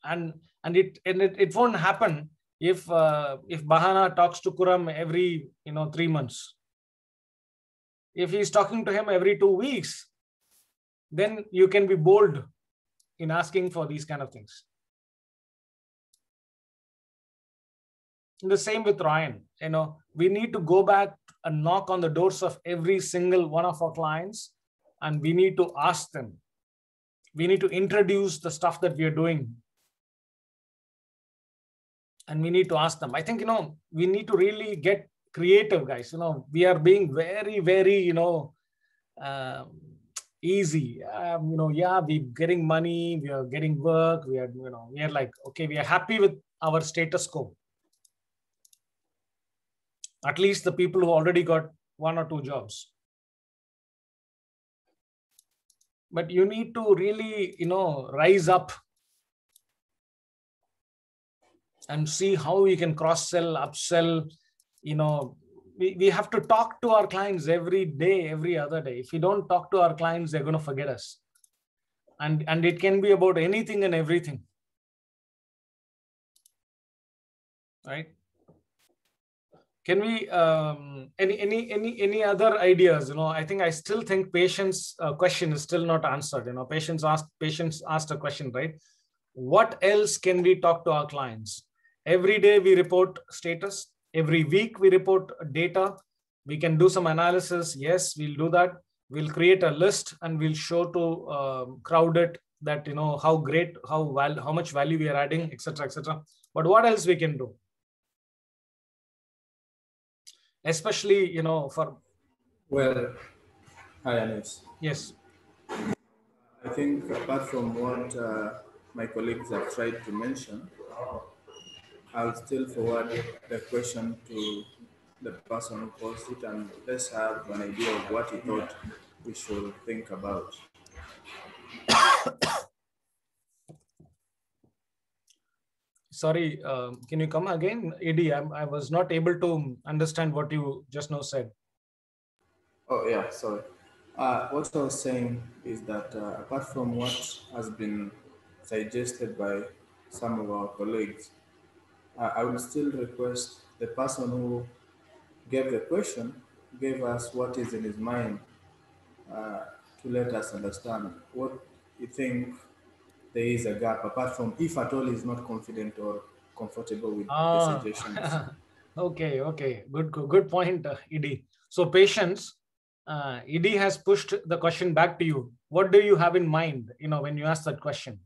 and it won't happen if Bahana talks to Kuram every 3 months. If he's talking to him every 2 weeks, then you can be bold in asking for these kind of things. The same with Ryan. We need to go back and knock on the doors of every single one of our clients, and we need to ask them. We need to introduce the stuff that we are doing, and we need to ask them. I think we need to really get creative, guys. We are being very, very easy. Yeah, we're getting money, we are getting work, we are like, okay, we are happy with our status quo. At least the people who already got 1 or 2 jobs. but you need to really, rise up and see how we can cross-sell, upsell. We have to talk to our clients every day, every other day. If we don't talk to our clients, they're going to forget us. And it can be about anything and everything. Right? Can we any other ideas? I think I still think patient's question is still not answered. Patients asked a question, right? What else can we talk to our clients? Every day we report status. Every week we report data. We can do some analysis. Yes, we'll do that. We'll create a list and we'll show to crowd it that how great, how much value we are adding, etc., etc. But what else we can do? Especially, for... Well, hi, Anis. Yes. I think apart from what my colleagues have tried to mention, I'll still forward the question to the person who posed it, and let's have an idea of what he thought we should think about. Sorry, can you come again, Eddie? I was not able to understand what you just now said. Oh, yeah, sorry. What I was saying is that apart from what has been suggested by some of our colleagues, I will still request the person who gave the question, gave us what is in his mind to let us understand what you think there is a gap, apart from if at all he's not confident or comfortable with the suggestions. Okay. Good point, Edie. So patience, Edie has pushed the question back to you. What do you have in mind, when you ask that question?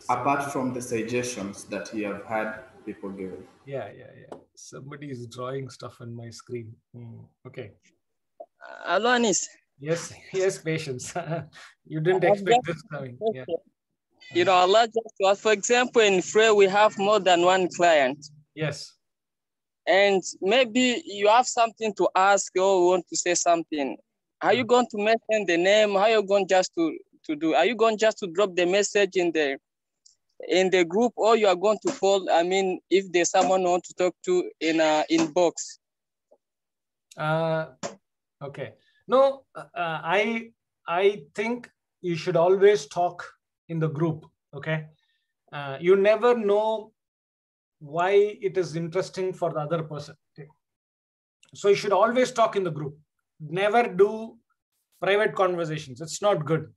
Apart from the suggestions that he have had people given. Yeah. Somebody is drawing stuff on my screen. Okay. Hello, Anis. Yes, patience. You didn't expect this coming. Yeah. Allah just, for example, in Frey, we have more than one client. Yes. And maybe you have something to ask or want to say something. Are you going to mention the name? How are you going just to do? Are you going just to drop the message in the group, or you are going to call? I mean, if there's someone you want to talk to in inbox. Okay. No, I think you should always talk in the group. Okay. You never know why it is interesting for the other person. Okay? So you should always talk in the group. Never do private conversations. It's not good.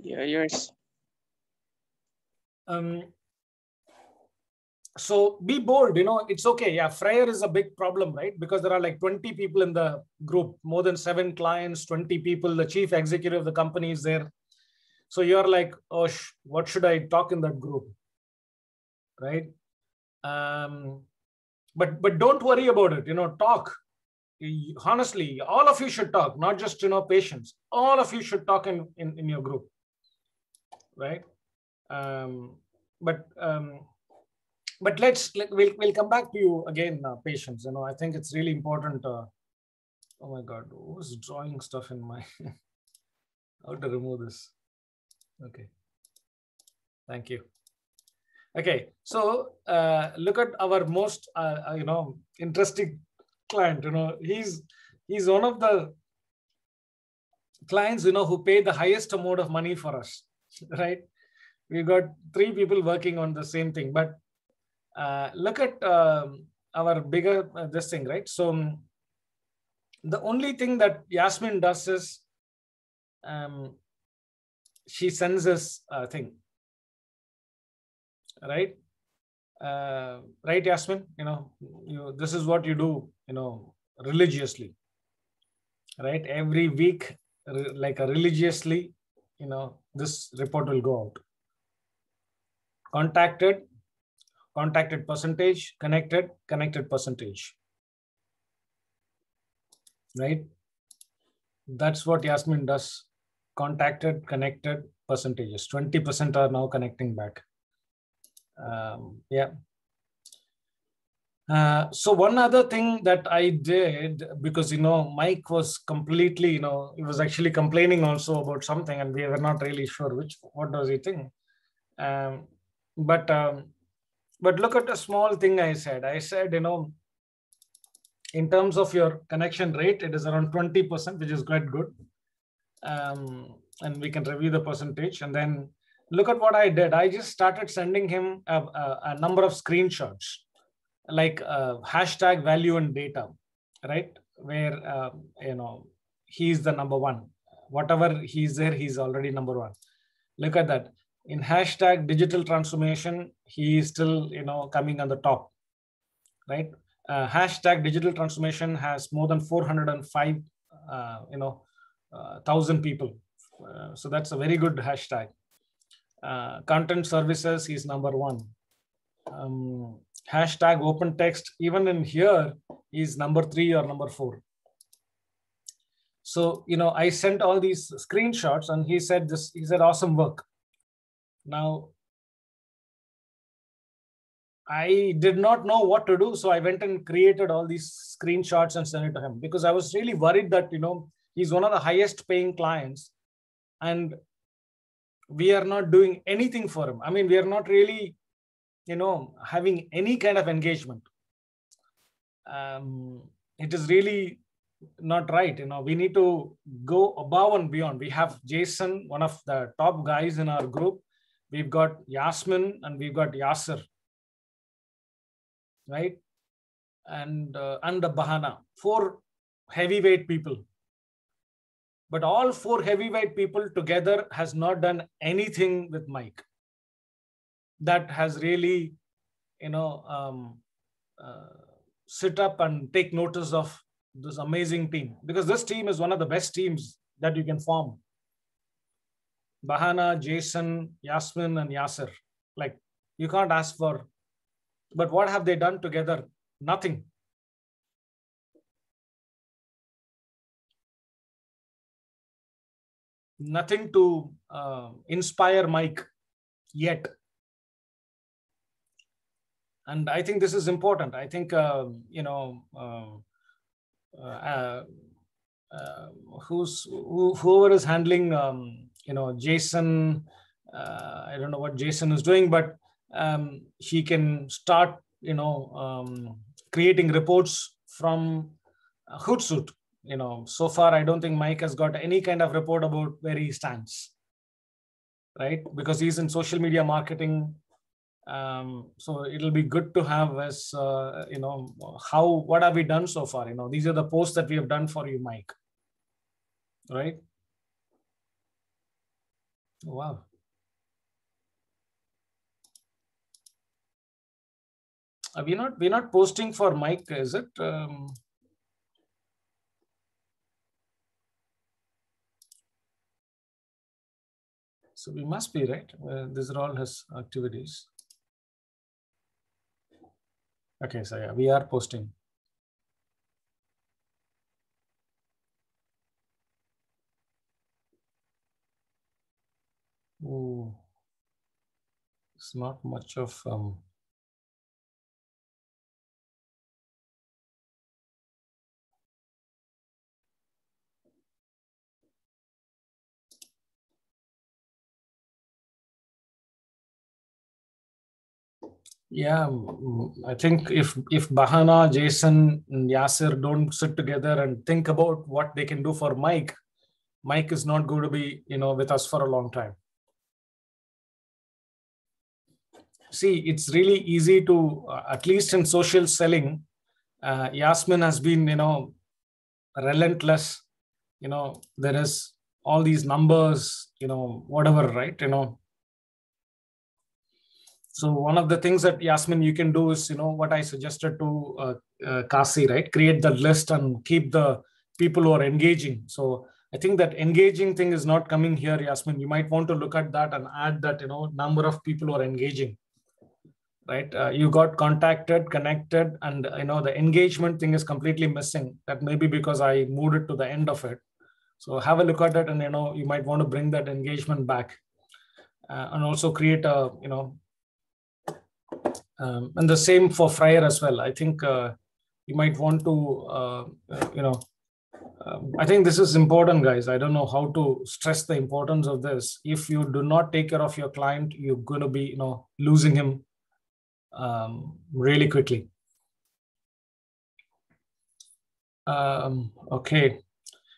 Yeah, yours. So be bold, it's okay. Yeah, Freyr is a big problem, right? Because there are like 20 people in the group, more than 7 clients, 20 people, the chief executive of the company is there. So you're like, oh, what should I talk in that group? Right? But don't worry about it, talk. Honestly, all of you should talk, not just, patients. All of you should talk in your group, right? But we'll come back to you again, patience. I think it's really important. Oh my God, who's drawing stuff in my... How to remove this? Okay. Thank you. Okay, so look at our most, interesting client. He's one of the clients, who pay the highest amount of money for us, right? We got 3 people working on the same thing, but look at our bigger this thing, right? So the only thing that Yasmin does is she sends us a thing, right? Right, Yasmin? This is what you do, religiously, right? Every week, like religiously, this report will go out. Contacted percentage, connected percentage, right? That's what Yasmin does. Contacted, connected percentages. 20% are now connecting back. Yeah. So one other thing that I did, because, Mike was completely, he was actually complaining also about something, and we were not really sure what does he think. But look at a small thing I said. I said, in terms of your connection rate, it is around 20%, which is quite good. And we can review the percentage. And then look at what I did. I just started sending him a number of screenshots, like hashtag value and data, right? Where, he's the number one. Whatever he's there, he's already number one. Look at that. In hashtag digital transformation, he is still, coming on the top, right? Hashtag digital transformation has more than 405,000 people. So that's a very good hashtag. Content services, he's number one. Hashtag open text, even in here, is number 3 or number 4. So, I sent all these screenshots and he said awesome work. Now, I did not know what to do. So I went and created all these screenshots and sent it to him, because I was really worried that, he's one of the highest paying clients and we are not doing anything for him. I mean, we are not really, having any kind of engagement. It is really not right. We need to go above and beyond. We have Jason, one of the top guys in our group. We've got Yasmin and we've got Yasser, right? And the Bahana, 4 heavyweight people. But all 4 heavyweight people together has not done anything with Mike that has really, sit up and take notice of this amazing team, because this team is one of the best teams that you can form. Bahana, Jason, Yasmin, and Yasser. Like, you can't ask for, but what have they done together? Nothing. Nothing to inspire Mike yet. And I think this is important. I think, whoever is handling, Jason, I don't know what Jason is doing, but he can start, creating reports from Hootsuite. So far, I don't think Mike has got any kind of report about where he stands, right? Because he's in social media marketing. So it'll be good to have as, what have we done so far? These are the posts that we have done for you, Mike, right? Wow. We're not posting for Mike, is it? So we must be, right? These are all his activities. Okay, so yeah, we are posting. Oh, it's not much of yeah, I think if Bahana, Jason, and Yasser don't sit together and think about what they can do for Mike, Mike is not going to be, with us for a long time. See, it's really easy to, at least in social selling, Yasmin has been, relentless. There is all these numbers, whatever, right? So one of the things that Yasmin you can do is, what I suggested to Kasi, right? Create the list and keep the people who are engaging. So I think that engaging thing is not coming here, Yasmin. You might want to look at that and add that, number of people who are engaging, right? You got contacted, connected, and, the engagement thing is completely missing. That may be because I moved it to the end of it. So have a look at it and, you might want to bring that engagement back and also create a, And the same for Fryer as well. I think you might want to, I think this is important, guys. I don't know how to stress the importance of this. If you do not take care of your client, you're going to be, losing him really quickly. Okay.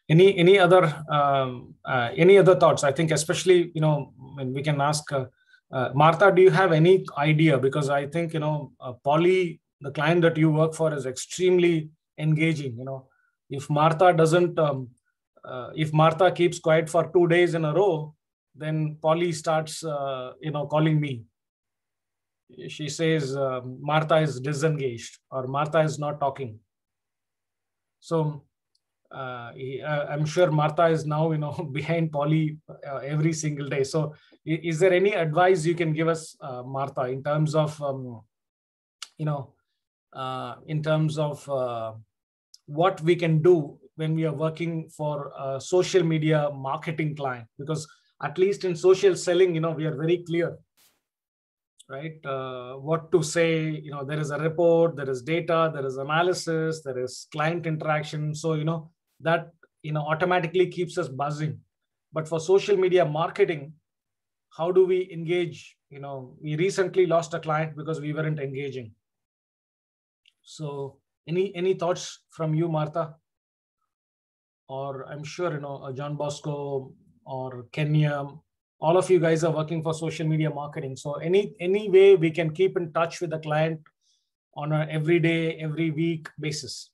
Any other thoughts? I think especially, when we can ask Martha, do you have any idea? Because I think, Polly, the client that you work for, is extremely engaging. If Martha doesn't, if Martha keeps quiet for 2 days in a row, then Polly starts, calling me. She says, Martha is disengaged, or Martha is not talking. So I'm sure Martha is now, behind Polly every single day. So is there any advice you can give us, Martha, in terms of, what we can do when we are working for a social media marketing client? Because at least in social selling, we are very clear, right? What to say, there is a report, there is data, there is analysis, there is client interaction. So, that, automatically keeps us buzzing. But for social media marketing, how do we engage? We recently lost a client because we weren't engaging. So any thoughts from you, Martha? Or I'm sure, John Bosco or Kenya, all of you guys are working for social media marketing. So any way we can keep in touch with the client on an every day, every week basis.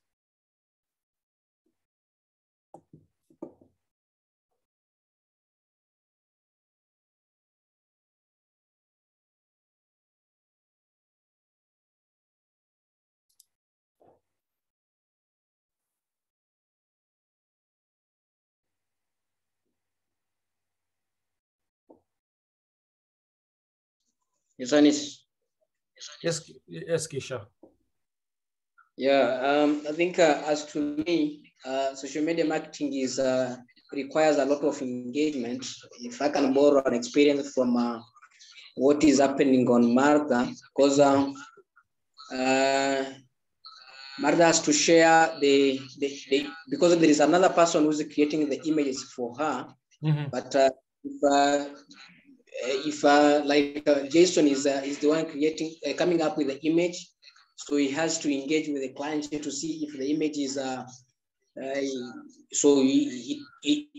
Yes, Anis. Yes, Kisha. Yeah, I think as to me, social media marketing is requires a lot of engagement. If I can borrow an experience from what is happening on Martha, because Martha has to share because there is another person who's creating the images for her. Mm-hmm. But if Jason is the one creating, coming up with the image, so he has to engage with the client to see if the image is so it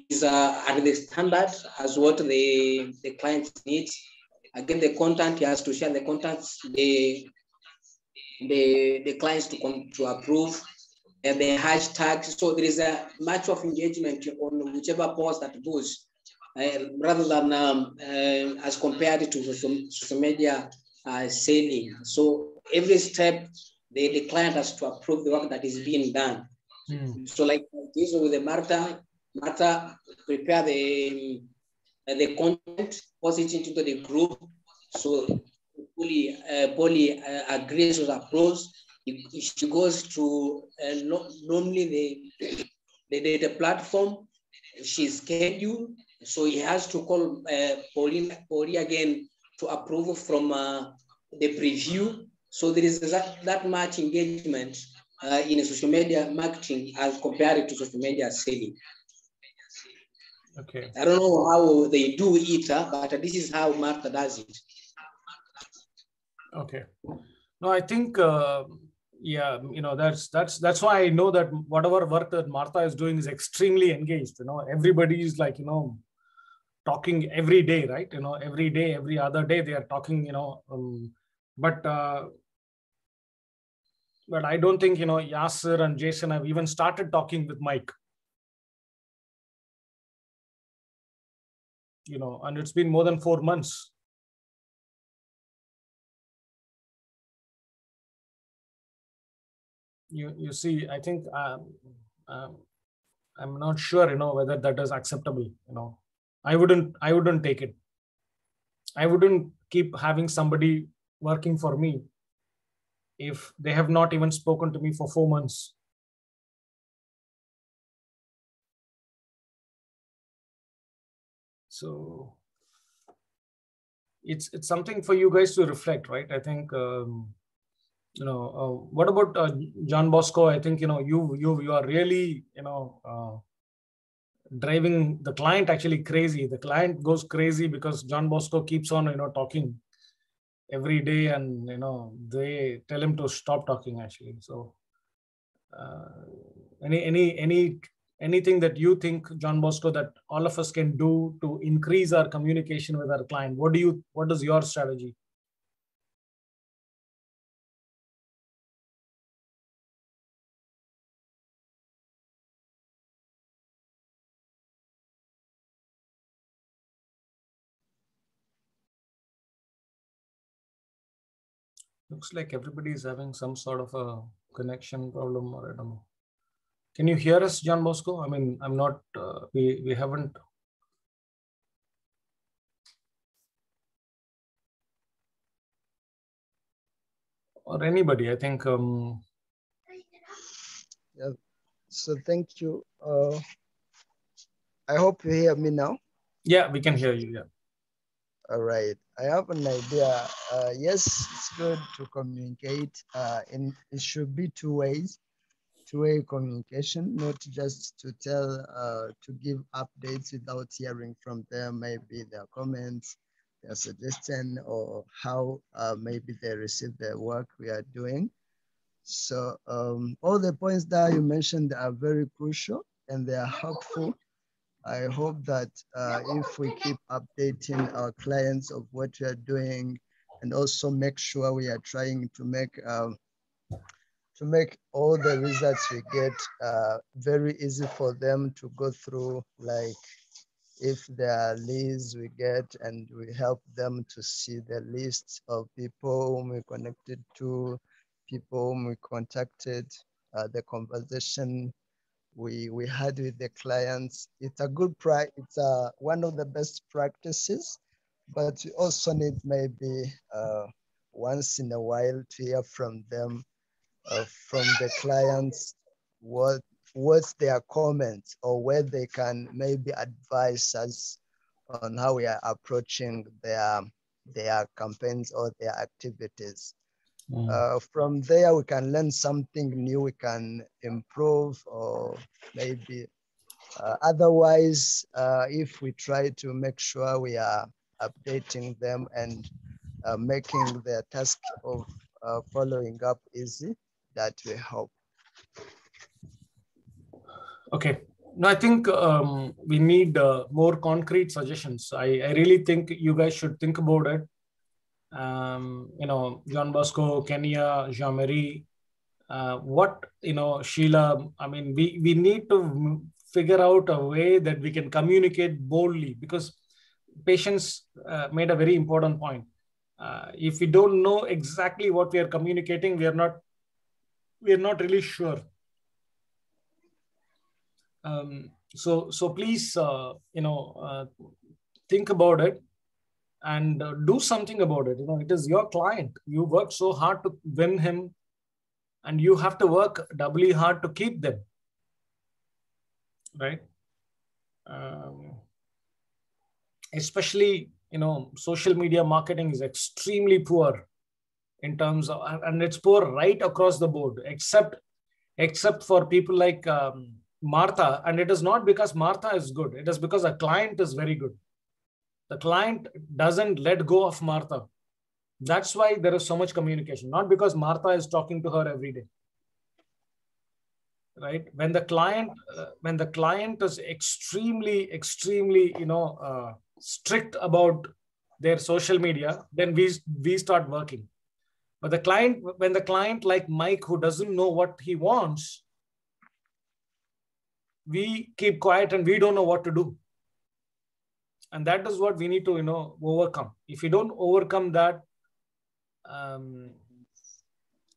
is at the standard as what the client needs. Again, the content, he has to share the contents, the clients to approve, and the hashtags. So there is a much of engagement on whichever post that goes. Rather than as compared to social media selling. So every step, the client has to approve the work that is being done. Mm. So like this with the Martha prepare the content, post it into the group. So Polly agrees or approves. If she goes to normally the platform, she's scheduled. So he has to call Polly again to approve from the preview. So there is that much engagement in social media marketing as compared to social media selling. Okay. I don't know how they do it, but this is how Martha does it. Okay. No, I think yeah, that's why I know that whatever work that Martha is doing is extremely engaged. Everybody is like, talking every day, right? Every day, every other day they are talking, but I don't think, Yasser and Jason have even started talking with Mike. And it's been more than 4 months. You see, I think I'm not sure, whether that is acceptable. I wouldn't take it. I wouldn't keep having somebody working for me if they have not even spoken to me for 4 months. So it's something for you guys to reflect, right? I think What about John Bosco? I think, you are really, driving the client actually crazy. The client goes crazy because John Bosco keeps on, talking every day, and, they tell him to stop talking actually. So anything that you think, John Bosco, that all of us can do to increase our communication with our client? What is your strategy? Looks like everybody is having some sort of a connection problem, or I don't know. Can you hear us, John Bosco? I mean, I'm not, we haven't. Or anybody, I think. Yeah. So thank you. I hope you hear me now. Yeah, we can hear you. Yeah. All right. I have an idea. Yes, it's good to communicate. And it should be two ways. Two-way communication, not just to to give updates without hearing from them, maybe their comments, their suggestion, or how maybe they receive the work we are doing. So all the points that you mentioned are very crucial and they are helpful. I hope that if we keep updating our clients of what we are doing, and also make sure we are trying to make all the results we get very easy for them to go through, like if there are leads we get, and we help them to see the list of people whom we connected to, people whom we contacted, the conversation we had with the clients. It's a good it's one of the best practices, but we also need maybe once in a while to hear from them, from the clients, what's their comments, or where they can maybe advise us on how we are approaching their campaigns or their activities. From there, we can learn something new, we can improve, or maybe otherwise, if we try to make sure we are updating them and making their task of following up easy, that will help. Okay. No, I think we need more concrete suggestions. I really think you guys should think about it. John Bosco, Kenya, Jean-Marie, Sheila, I mean, we need to figure out a way that we can communicate boldly, because Patience made a very important point. If we don't know exactly what we are communicating, we are not really sure. So please, think about it and do something about it. It is your client. You work so hard to win him, and you have to work doubly hard to keep them, right? Especially, social media marketing is extremely poor in terms of, and it's poor right across the board, except for people like Martha. And it is not because Martha is good. It is because a client is very good. The client doesn't let go of Martha. That's why there is so much communication, not because Martha is talking to her every day. Right? When the client is extremely, strict about their social media, then we start working. But when the client like Mike, who doesn't know what he wants, we keep quiet and we don't know what to do. And that is what we need to, overcome. If we don't overcome that,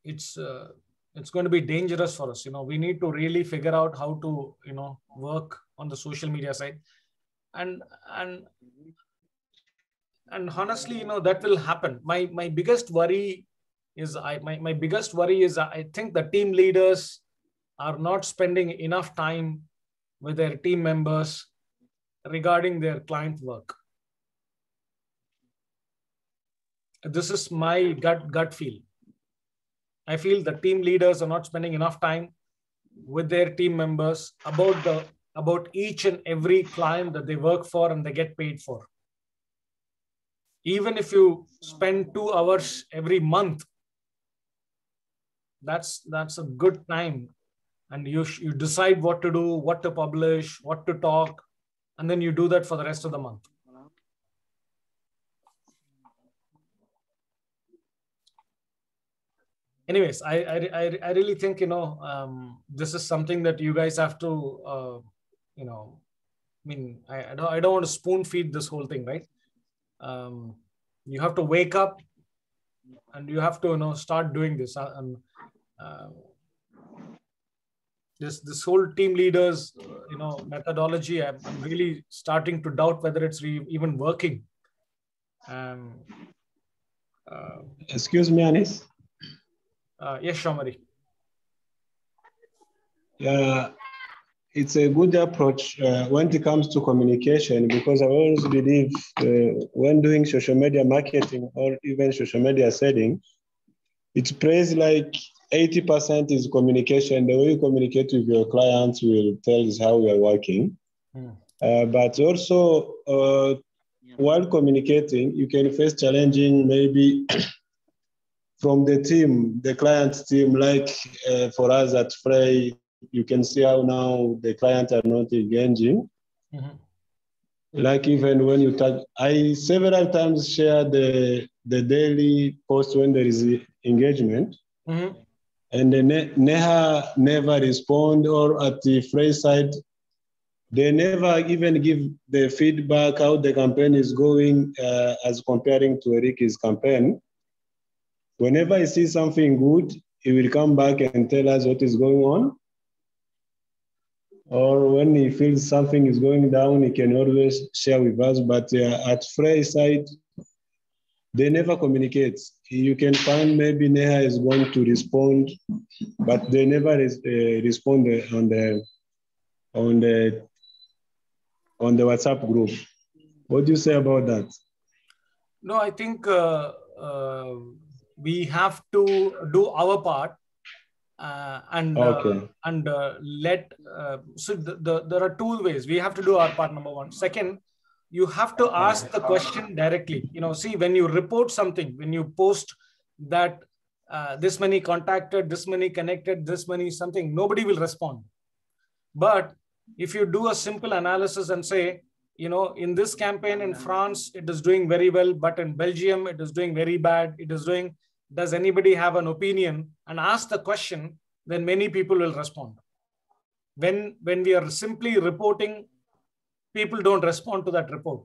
it's going to be dangerous for us. We need to really figure out how to, work on the social media side. And honestly, that will happen. My biggest worry is my biggest worry is I think the team leaders are not spending enough time with their team members regarding their client work. This is my gut feel. I feel the team leaders are not spending enough time with their team members about each and every client that they work for and they get paid for. Even if you spend 2 hours every month, that's a good time. And you decide what to do, what to publish, what to talk, and then you do that for the rest of the month. Anyways, I really think, this is something that you guys have to, I mean, I don't want to spoon feed this whole thing, right? You have to wake up and you have to, start doing this. This whole team leaders, methodology, I'm really starting to doubt whether it's even working. Excuse me, Anis. Yes, Shamari. Yeah, it's a good approach when it comes to communication, because I always believe when doing social media marketing or even social media selling, it plays like 80% is communication. The way you communicate with your clients will tell us how we are working. But also, while communicating, you can face challenging maybe from the team, the client's team, like for us at Frey, you can see how now the clients are not engaging. Like even when you touch, I several times share the daily post when there is engagement. And the Neha never respond, or at the Frey side, they never even give the feedback how the campaign is going as comparing to Eric's campaign. Whenever he sees something good, he will come back and tell us what is going on. Or when he feels something is going down, he can always share with us. But at Frey side, they never communicate. You can find maybe Neha is going to respond, but they never respond on the WhatsApp group. What do you say about that? No, I think we have to do our part and let. So there are two ways we have to do our part. Number one. Second, you have to ask the question directly. See, when you report something, when you post that this many contacted, this many connected, this many something, nobody will respond. But if you do a simple analysis and say, in this campaign in France, it is doing very well, but in Belgium, it is doing very bad. Does anybody have an opinion? And ask the question, then many people will respond. When we are simply reporting, people don't respond to that report.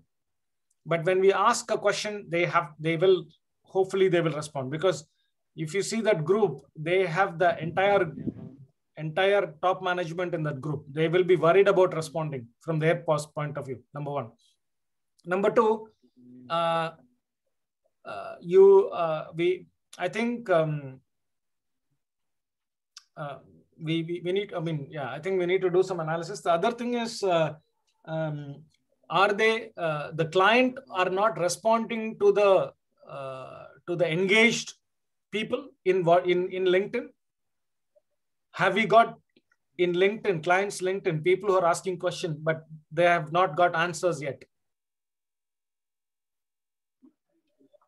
But when we ask a question, hopefully they will respond. Because if you see that group, they have the entire top management in that group. They will be worried about responding from their point of view, number one. Number two, I think we need, I think we need to do some analysis. The other thing is, are they, the client are not responding to the engaged people in LinkedIn? Have we got in LinkedIn, clients LinkedIn, people who are asking questions, but they have not got answers yet?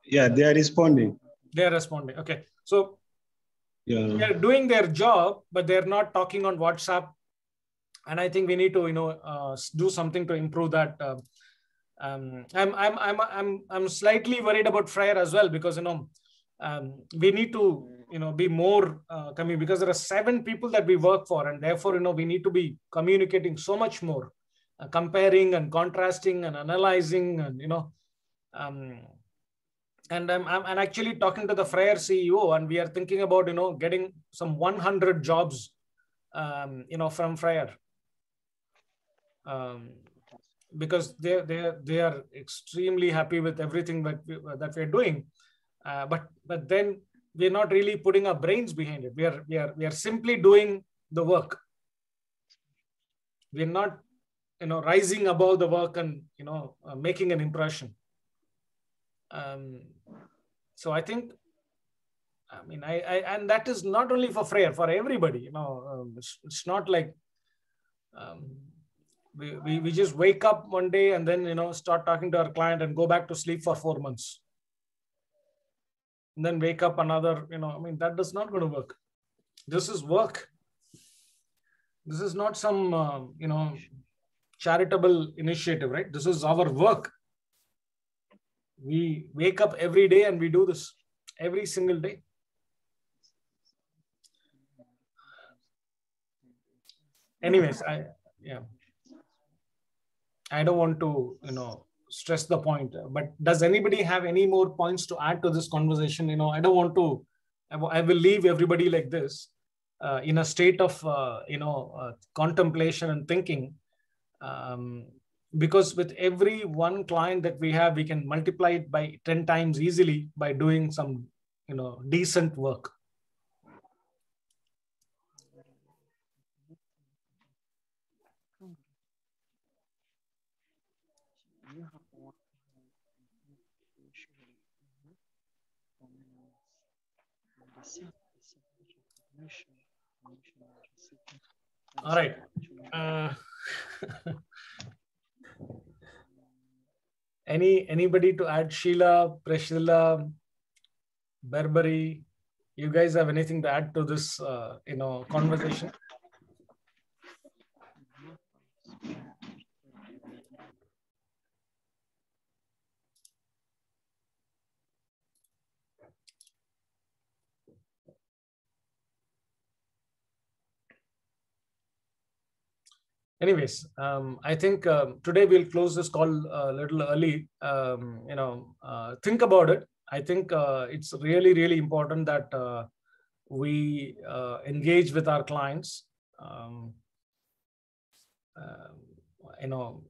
Yeah, they are responding. They are responding. Okay. So yeah, they are doing their job, but they're not talking on WhatsApp. And I think we need to, do something to improve that. I'm slightly worried about Freyr as well, because, we need to, be more because there are 7 people that we work for, and therefore, we need to be communicating so much more, comparing and contrasting and analyzing, and, and I'm actually talking to the Freyr CEO, and we are thinking about, getting some 100 jobs, from Freyr. Because they are extremely happy with everything that we're doing, but then we're not really putting our brains behind it. We are simply doing the work. We're not, rising above the work and making an impression. So I think I mean, and that is not only for Freyr, for everybody. You know, it's not like we just wake up one day and then, you know, start talking to our client and go back to sleep for 4 months. And then wake up another, you know, I mean, that is not going to work. This is work. This is not some, you know, charitable initiative, right? This is our work. We wake up every day and we do this every single day. Anyways, I don't want to, you know, stress the point, but does anybody have any more points to add to this conversation? You know, I don't want to, I will leave everybody like this in a state of, you know, contemplation and thinking, because with every one client that we have, we can multiply it by 10 times easily by doing some, you know, decent work. All right. Anybody to add? Sheila, Priscilla, Berberi, you guys have anything to add to this, you know, conversation? Anyways, I think today we'll close this call a little early. You know, think about it. I think it's really, really important that we engage with our clients. You know,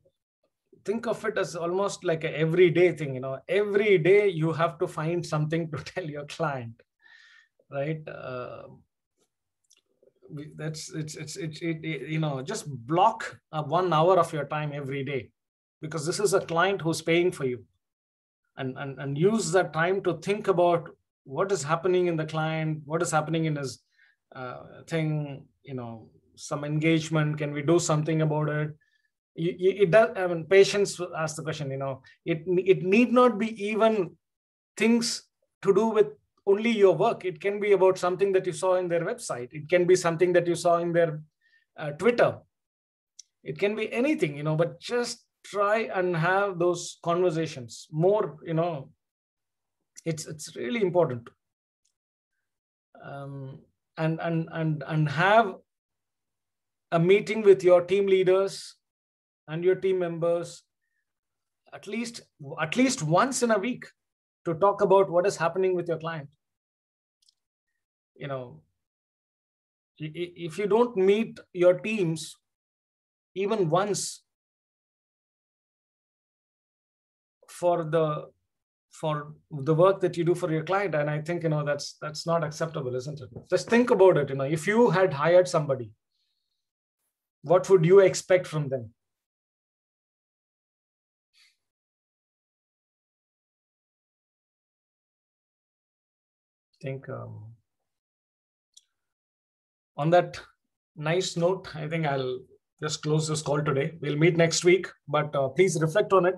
think of it as almost like an everyday thing. You know, every day you have to find something to tell your client, right? You know, just block 1 hour of your time every day, because this is a client who's paying for you, and use that time to think about what is happening in the client, what is happening in his thing, you know, some engagement. Can we do something about it? It does. I mean, patients ask the question, you know, it need not be even things to do with only your work. It can be about something that you saw in their website. It can be something that you saw in their Twitter. It can be anything, you know, but just try and have those conversations more, you know, it's really important. And have a meeting with your team leaders and your team members at least once in a week to talk about what is happening with your client. You know, if you don't meet your teams even once for the work that you do for your client, and I think, you know, that's not acceptable, isn't it? Just think about it. You know, if you had hired somebody, what would you expect from them? I think on that nice note, I think I'll just close this call today. We'll meet next week, but please reflect on it.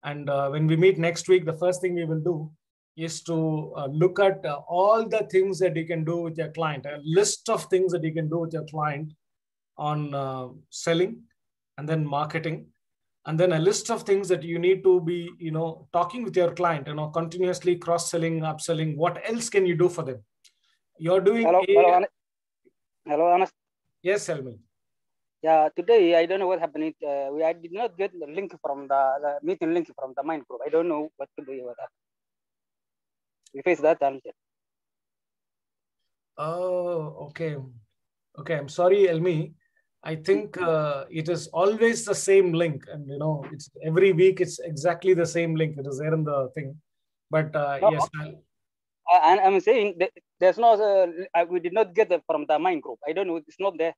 And when we meet next week, the first thing we will do is to look at all the things that you can do with your client, a list of things that you can do with your client on selling and then marketing, and then a list of things that you need to be, you know, talking with your client, you know, continuously cross-selling, upselling. What else can you do for them? You're doing Hello, Anas. Yes, tell me. Yeah, today I don't know what happened. I did not get the link from the meeting link from the Mind Group. I don't know what to do with that. We face that answer. Oh, okay. Okay, I'm sorry, Elmi. I think it is always the same link, and you know, it's every week it's exactly the same link. It is there in the thing, but no, yes. I'm saying that there's no. We did not get it from the Mind Group. I don't know. It's not there.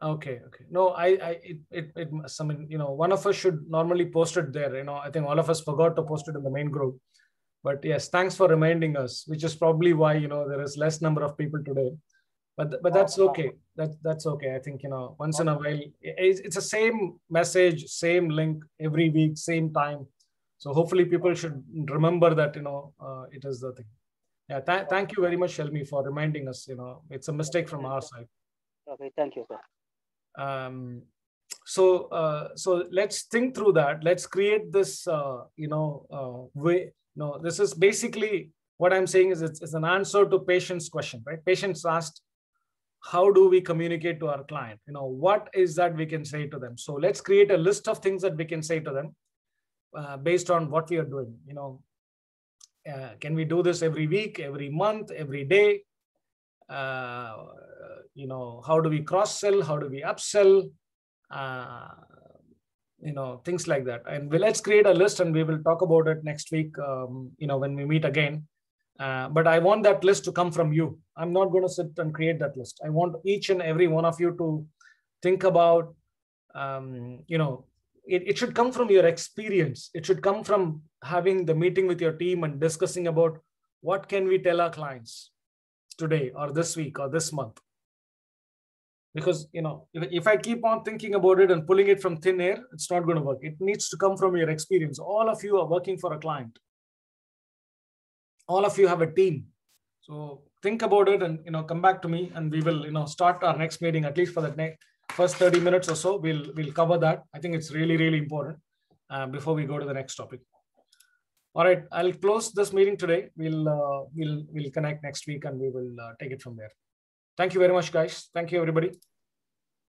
Okay. No, it must, I mean, you know, one of us should normally post it there. You know, I think all of us forgot to post it in the main group. But yes, thanks for reminding us, which is probably why, there is less number of people today. But that's okay. That's okay. I think, once in a while, it's the same message, same link every week, same time. So hopefully people should remember that, it is the thing. Yeah. Thank you very much, Shelmi, for reminding us. It's a mistake from our side. Okay. Thank you, sir. So let's think through that. Let's create this, way. This is basically what I'm saying is it's an answer to patient's question, right? Patients asked, how do we communicate to our client? What is that we can say to them? So let's create a list of things that we can say to them based on what we are doing. Can we do this every week, every month, every day? How do we cross-sell? How do we upsell? Things like that. And let's create a list and we will talk about it next week, when we meet again. But I want that list to come from you. I'm not going to sit and create that list. I want each and every one of you to think about, it should come from your experience. It should come from having the meeting with your team and discussing about what can we tell our clients today or this week or this month. Because, if I keep on thinking about it and pulling it from thin air, it's not going to work. It needs to come from your experience. All of you are working for a client. All of you have a team. So think about it and, come back to me and we will, start our next meeting, at least for the first 30 minutes or so. We'll cover that. I think it's really, really important before we go to the next topic. All right, I'll close this meeting today. We'll connect next week and we will take it from there. Thank you very much, guys. Thank you, everybody.